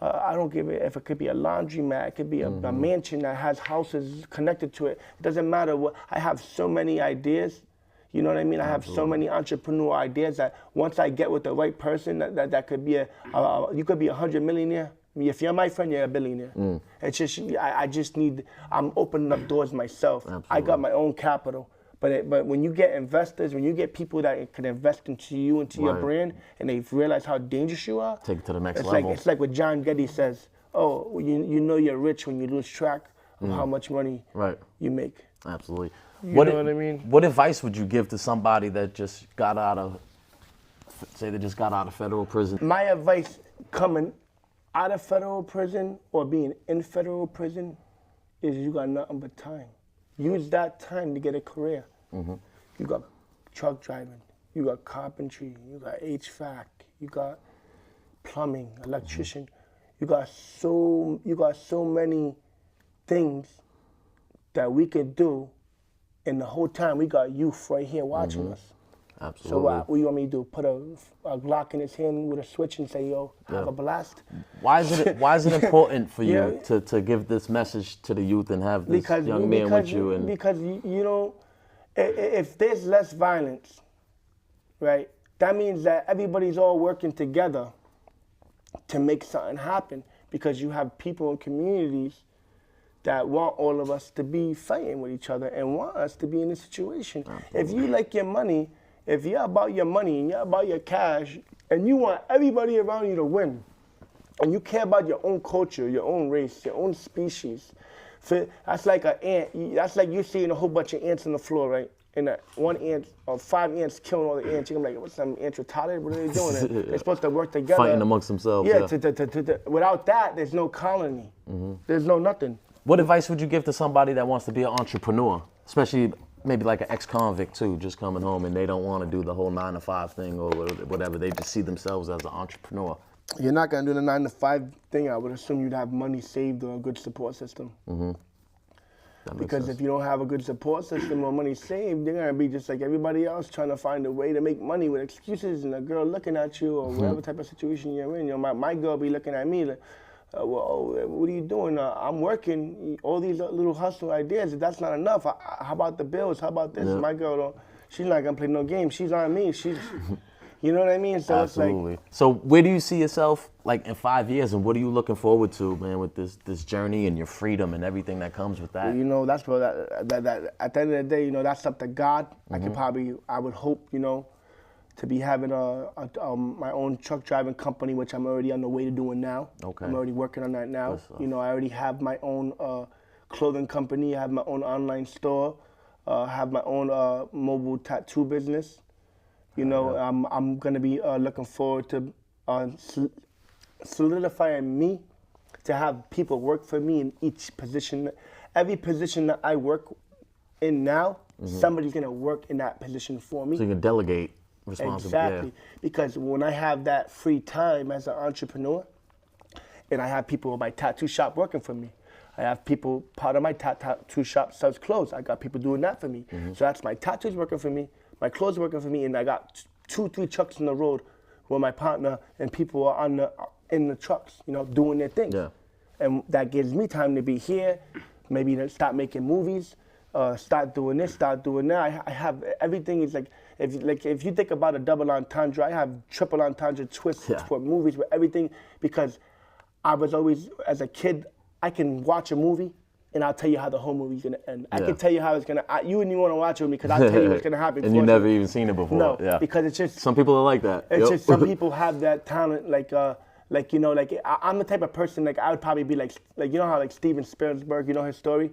I don't give it if it could be a laundromat, it could be a mansion that has houses connected to it. It doesn't matter what. I have so many ideas. You know what I mean? I have so many entrepreneurial ideas that once I get with the right person, that could be you could be 100 millionaire. If you're my friend, you're a billionaire. It's just I'm opening up doors myself. Absolutely. I got my own capital. But when you get investors, when you get people that can invest into you, into your brand, and they realize how dangerous you are, take it to the next level. It's like what John Getty says. Oh, you know you're rich when you lose track of how much money you make. Absolutely. You know what I mean? What advice would you give to somebody that just got out of federal prison? My advice coming out of federal prison or being in federal prison is you got nothing but time. Use that time to get a career. You got truck driving, you got carpentry, you got HVAC, you got plumbing, electrician. You got so many things that we could do, and the whole time we got youth right here watching us. Absolutely. So what you want me to do? Put a Glock in his hand with a switch and say, "Yo, have a blast." Why is it important for you to give this message to the youth and have this young man with you? Because you know, if there's less violence, right? That means that everybody's all working together to make something happen. Because you have people in communities that want all of us to be fighting with each other and want us to be in this situation. Absolutely. If you like your money. If you're about your money and you're about your cash and you want everybody around you to win, and you care about your own culture, your own race, your own species, that's like an ant. That's like you seeing a whole bunch of ants on the floor, right? And one ant or 5 ants killing all the ants. You're like, what's some ants retarded? What are they doing? They're supposed to work together. Fighting amongst themselves. Yeah. Without that, there's no colony. There's no nothing. What advice would you give to somebody that wants to be an entrepreneur, especially maybe like an ex-convict too, just coming home and they don't want to do the whole 9-to-5 thing or whatever. They just see themselves as an entrepreneur. You're not going to do the 9-to-5 thing. I would assume you'd have money saved or a good support system. Because if you don't have a good support system or money saved, you're gonna be just like everybody else, trying to find a way to make money with excuses and a girl looking at you or whatever type of situation you're in. You know, my girl be looking at me like, well, what are you doing? I'm working. All these little hustle ideas. If that's not enough, how about the bills? How about this? My girl don't. She's not gonna play no game. She's on me. She's, you know what I mean? So Absolutely. It's like. So where do you see yourself like in 5 years, and what are you looking forward to, man, with this journey and your freedom and everything that comes with that? You know, that's what that at the end of the day, you know, that's up to God. I would hope, you know, to be having my own truck driving company, which I'm already on the way to doing now. Okay. I'm already working on that now. You know, I already have my own clothing company. I have my own online store. Have my own mobile tattoo business. You know, I'm gonna be looking forward to solidifying me, to have people work for me in each position. Every position that I work in now, somebody's gonna work in that position for me. So you can delegate responsibility. Exactly, because when I have that free time as an entrepreneur, and I have people in my tattoo shop working for me, I have people, part of my tattoo shop sells clothes. I got people doing that for me. So that's my tattoos working for me, my clothes working for me, and I got 2-3 trucks on the road where my partner and people are in the trucks, you know, doing their thing. Yeah. And that gives me time to be here, maybe to start making movies, start doing this, start doing that. I have everything is like if you think about a double entendre, I have triple entendre twists for movies with everything, because I was always, as a kid, I can watch a movie and I'll tell you how the whole movie's gonna end. I can tell you how it's gonna. You wouldn't even want to watch it with me because I'll tell you what's gonna happen. And you never even seen it before. No, because it's just some people are like that. It's just some people have that talent, like you know, like I'm the type of person, like I would probably be like you know how like Steven Spielberg, you know his story.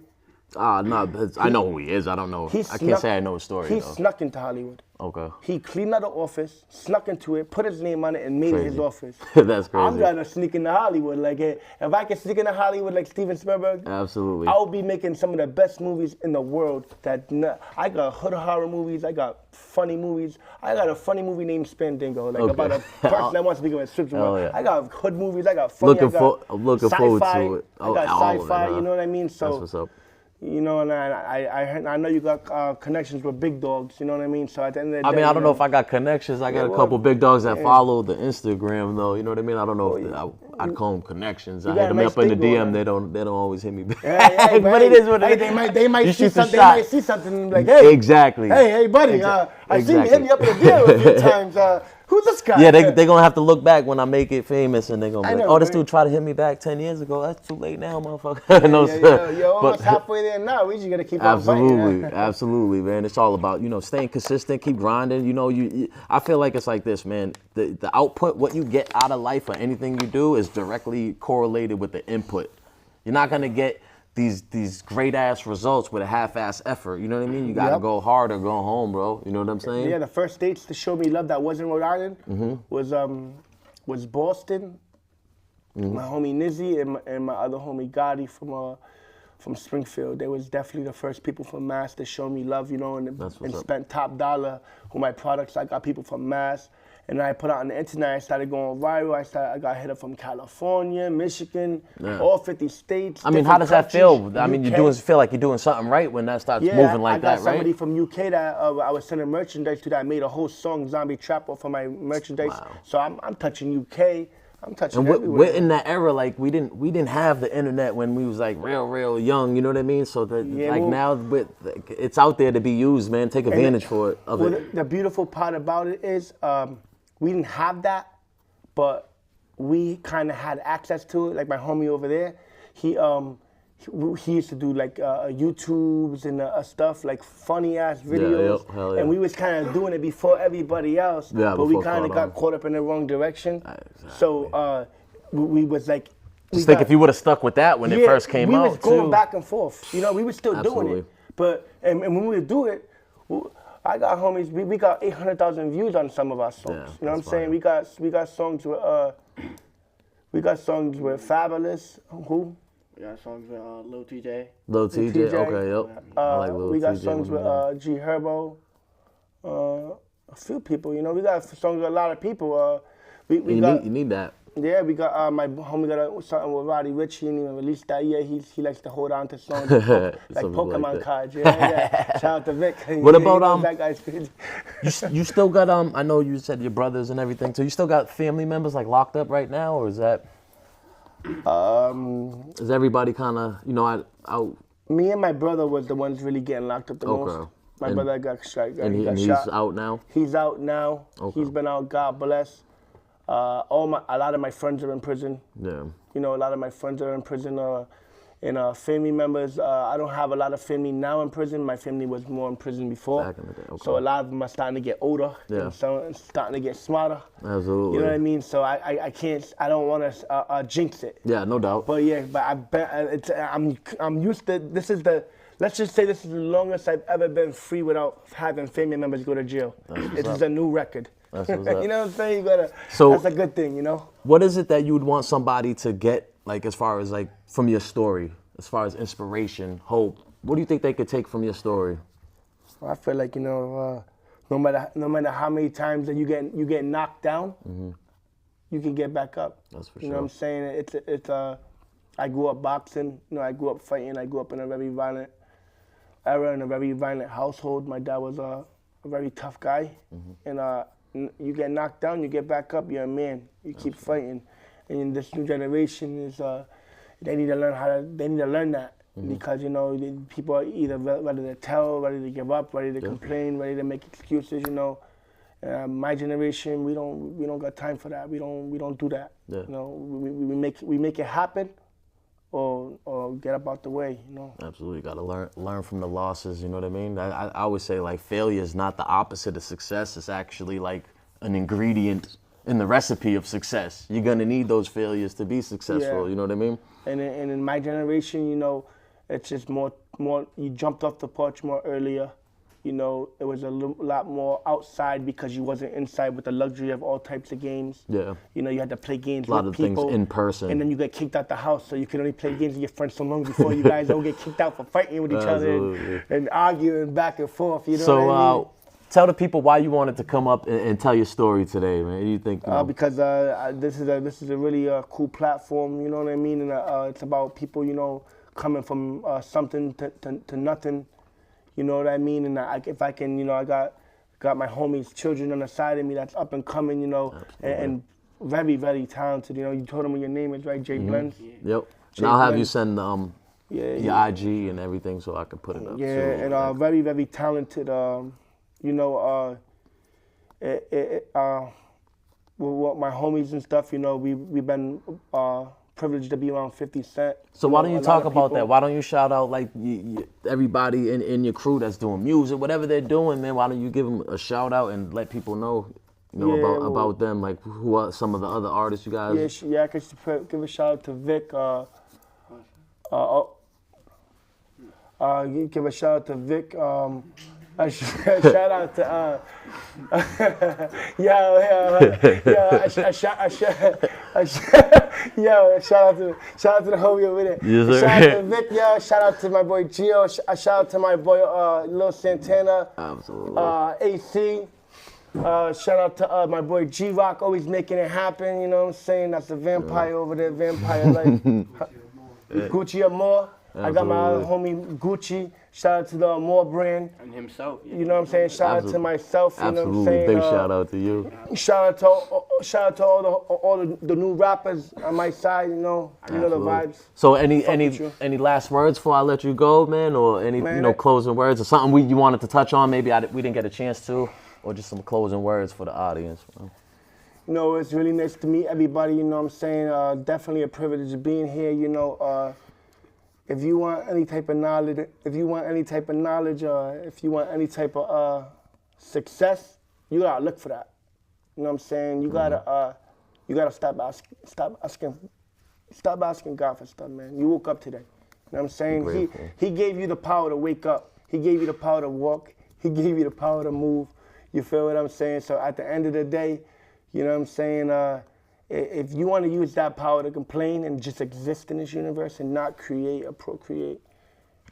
No, I know who he is. I don't know. I can't say I know his story. He though. snuck into Hollywood. Okay. He cleaned out the office, snuck into it, put his name on it, and made it his office. That's crazy. I'm trying to sneak into Hollywood. Like, if I can sneak into Hollywood like Steven Spielberg, absolutely, I will be making some of the best movies in the world. I got hood horror movies. I got funny movies. I got a funny movie named Spandingo, like about a person that wants to become a stripper. Yeah. I got hood movies. I got funny. Looking forward to it. I got sci-fi. You know what I mean? So. That's what's up. You know, and I know you got connections with big dogs. You know what I mean? So at the end of the day, I mean, I don't know if I got connections. I got a couple big dogs that follow the Instagram, though. You know what I mean? I don't know if I'd call them connections. I hit them up in the DM. They don't always hit me back. Hey, but it is what it is. They might see something. They might see something like, hey, exactly. Hey, buddy. I seen you hit me up in the DM a few times. Who's this guy? Yeah, they're going to have to look back when I make it famous, and they're going to be like, oh, this dude tried to hit me back 10 years ago. That's too late now, motherfucker. No, you're almost halfway there now. We just got to keep on fighting. Absolutely, man. It's all about, you know, staying consistent, keep grinding. You know, I feel like it's like this, man. The output, what you get out of life or anything you do is directly correlated with the input. You're not going to get these great ass results with a half-ass effort. You know what I mean? You gotta go hard or go home, bro. You know what I'm saying? Yeah, the first states to show me love that wasn't Rhode Island was Boston. My homie Nizzy and my other homie Gotti from Springfield. They was definitely the first people from Mass to show me love, you know, and spent top dollar with my products. I got people from Mass. And then I put it on the internet, I started going viral. I got hit up from California, Michigan, all 50 states. I mean, how does that feel? I mean, you feel like you're doing something right when that starts moving like that, right? I got somebody from UK that I was sending merchandise to that made a whole song, Zombie Trap, for my merchandise. Wow. So I'm touching UK. I'm touching everywhere. We're in that era, like we didn't have the internet when we was like real young. You know what I mean? So that now it's out there to be used, man. Take advantage of it. The beautiful part about it is. We didn't have that, but we kind of had access to it. Like my homie over there, he used to do like YouTubes and stuff, like funny ass videos. Yeah. And we was kind of doing it before everybody else, but we kind of got caught up in the wrong direction. Exactly. So we was like, just think if you would have stuck with that when it first came out. We was going back and forth. You know, we was still doing it, but and when we would do it. I got homies. We got 800,000 views on some of our songs. Yeah, you know what I'm saying? We got songs with Fabulous. Who? We got songs with Lil TJ. Lil TJ. Okay, yep. I like Lil TJ. We got songs with G Herbo. A few people. You know, we got songs with a lot of people. You need that. Yeah, we got my homie got something with Roddy Rich. He didn't even release that yet. He likes to hold on to songs like Pokemon like cards. Yeah. Shout out to Vic. What about that guy's crazy. you still got I know you said your brothers and everything. So you still got family members like locked up right now, or is that? Is everybody kind of out? Me and my brother was the ones really getting locked up the most. My brother got shot. And he's out now? He's out now. Okay. He's been out, God bless. A lot of my friends are in prison. Yeah. You know, a lot of my friends are in prison. And family members, I don't have a lot of family now in prison. My family was more in prison before. Back in the day, okay. So a lot of them are starting to get older. Yeah. And so starting to get smarter. Absolutely. You know what I mean? So I don't want to jinx it. Yeah, no doubt. But yeah, I'm used to, let's just say this is the longest I've ever been free without having family members go to jail. This is a new record. That's what's up. You know what I'm saying? That's a good thing, you know? What is it that you would want somebody to get, like, as far as, like, from your story, as far as inspiration, hope? What do you think they could take from your story? I feel like, no matter how many times that you get knocked down, you can get back up. That's for sure. sure. You know what I'm saying? I grew up boxing. You know, I grew up fighting. I grew up in a very violent era, in a very violent household. My dad was a very tough guy, and you get knocked down, you get back up. You're a man. You keep fighting. And this new generation is they need to learn that because people are either ready to tell, ready to give up, ready to complain, ready to make excuses. You know, my generation, we don't got time for that. We don't do that. Yeah. You know, we make it happen. Or get up out the way, you know. Absolutely, got to learn from the losses. You know what I mean? I always say, like, failure is not the opposite of success. It's actually like an ingredient in the recipe of success. You're gonna need those failures to be successful. Yeah. You know what I mean? And in my generation, it's just more. You jumped off the porch more earlier. You know, it was a lot more outside because you wasn't inside with the luxury of all types of games. Yeah. You know, you had to play games A lot with of people. things in person. And then you get kicked out the house, so you can only play games with your friends so long before you guys don't get kicked out for fighting with each other and arguing back and forth. You know what I mean? Tell the people why you wanted to come up and tell your story today, man. You think? Because this is a really cool platform. You know what I mean? And it's about people, coming from something to nothing. You know what I mean? And if I can, I got my homies' children on the side of me that's up and coming, and very, very talented. You told them what your name is, right? Jay Bledz. Yep. Jay And I'll have Bledz. you send your IG and everything so I can put it up. Yeah, too. and very, very talented. With my homies and stuff, we've been privileged to be around 50 Cent. So why don't you talk about people. that? Why don't you shout out like everybody in your crew that's doing music, whatever they're doing, man? Why don't you give them a shout out and let people know, about them, like who are some of the other artists you guys? Yeah, I could give a shout out to Vic. Give a shout out to Vic. Shout out to shout out to the homie over there. Yes, shout out to Vic, shout out to my boy Gio, shout out to my boy Lil Santana. Absolutely. AC. Shout out to my boy G-Rock, always making it happen, you know what I'm saying? That's the vampire over there, vampire life. Gucci Amore. I got my other homie Gucci. Shout out to the Amore brand. And himself. Yeah. You know what I'm saying? Shout out to myself. You know what I'm saying? Big shout out to you. Shout out to all the new rappers on my side. You know the vibes. So any last words before I let you go, man, or any closing words or something you wanted to touch on? Maybe we didn't get a chance to, or just some closing words for the audience. It's really nice to meet everybody. You know what I'm saying? Definitely a privilege being here. If you want any type of knowledge, or if you want any type of success, you gotta look for that. You know what I'm saying? You gotta stop asking God for stuff, man. You woke up today. You know what I'm saying? He gave you the power to wake up. He gave you the power to walk. He gave you the power to move. You feel what I'm saying? So at the end of the day, you know what I'm saying? If you want to use that power to complain and just exist in this universe and not create or procreate,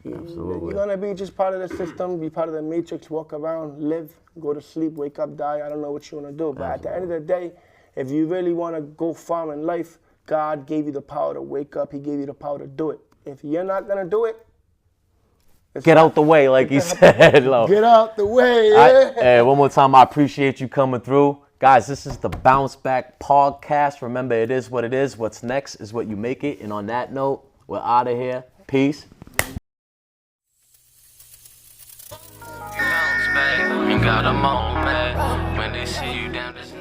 you're going to be just part of the system, be part of the matrix, walk around, live, go to sleep, wake up, die. I don't know what you want to do. But at the end of the day, If you really want to go far in life, God gave you the power to wake up. He gave you the power to do it. If you're not going to do it, get out the way, like he said. Get out the way. Yeah. Hey, one more time, I appreciate you coming through. Guys, this is the Bounce Back Podcast. Remember, it is what it is. What's next is what you make it. And on that note, we're out of here. Peace. Bounce back, you got a moment when they see you down this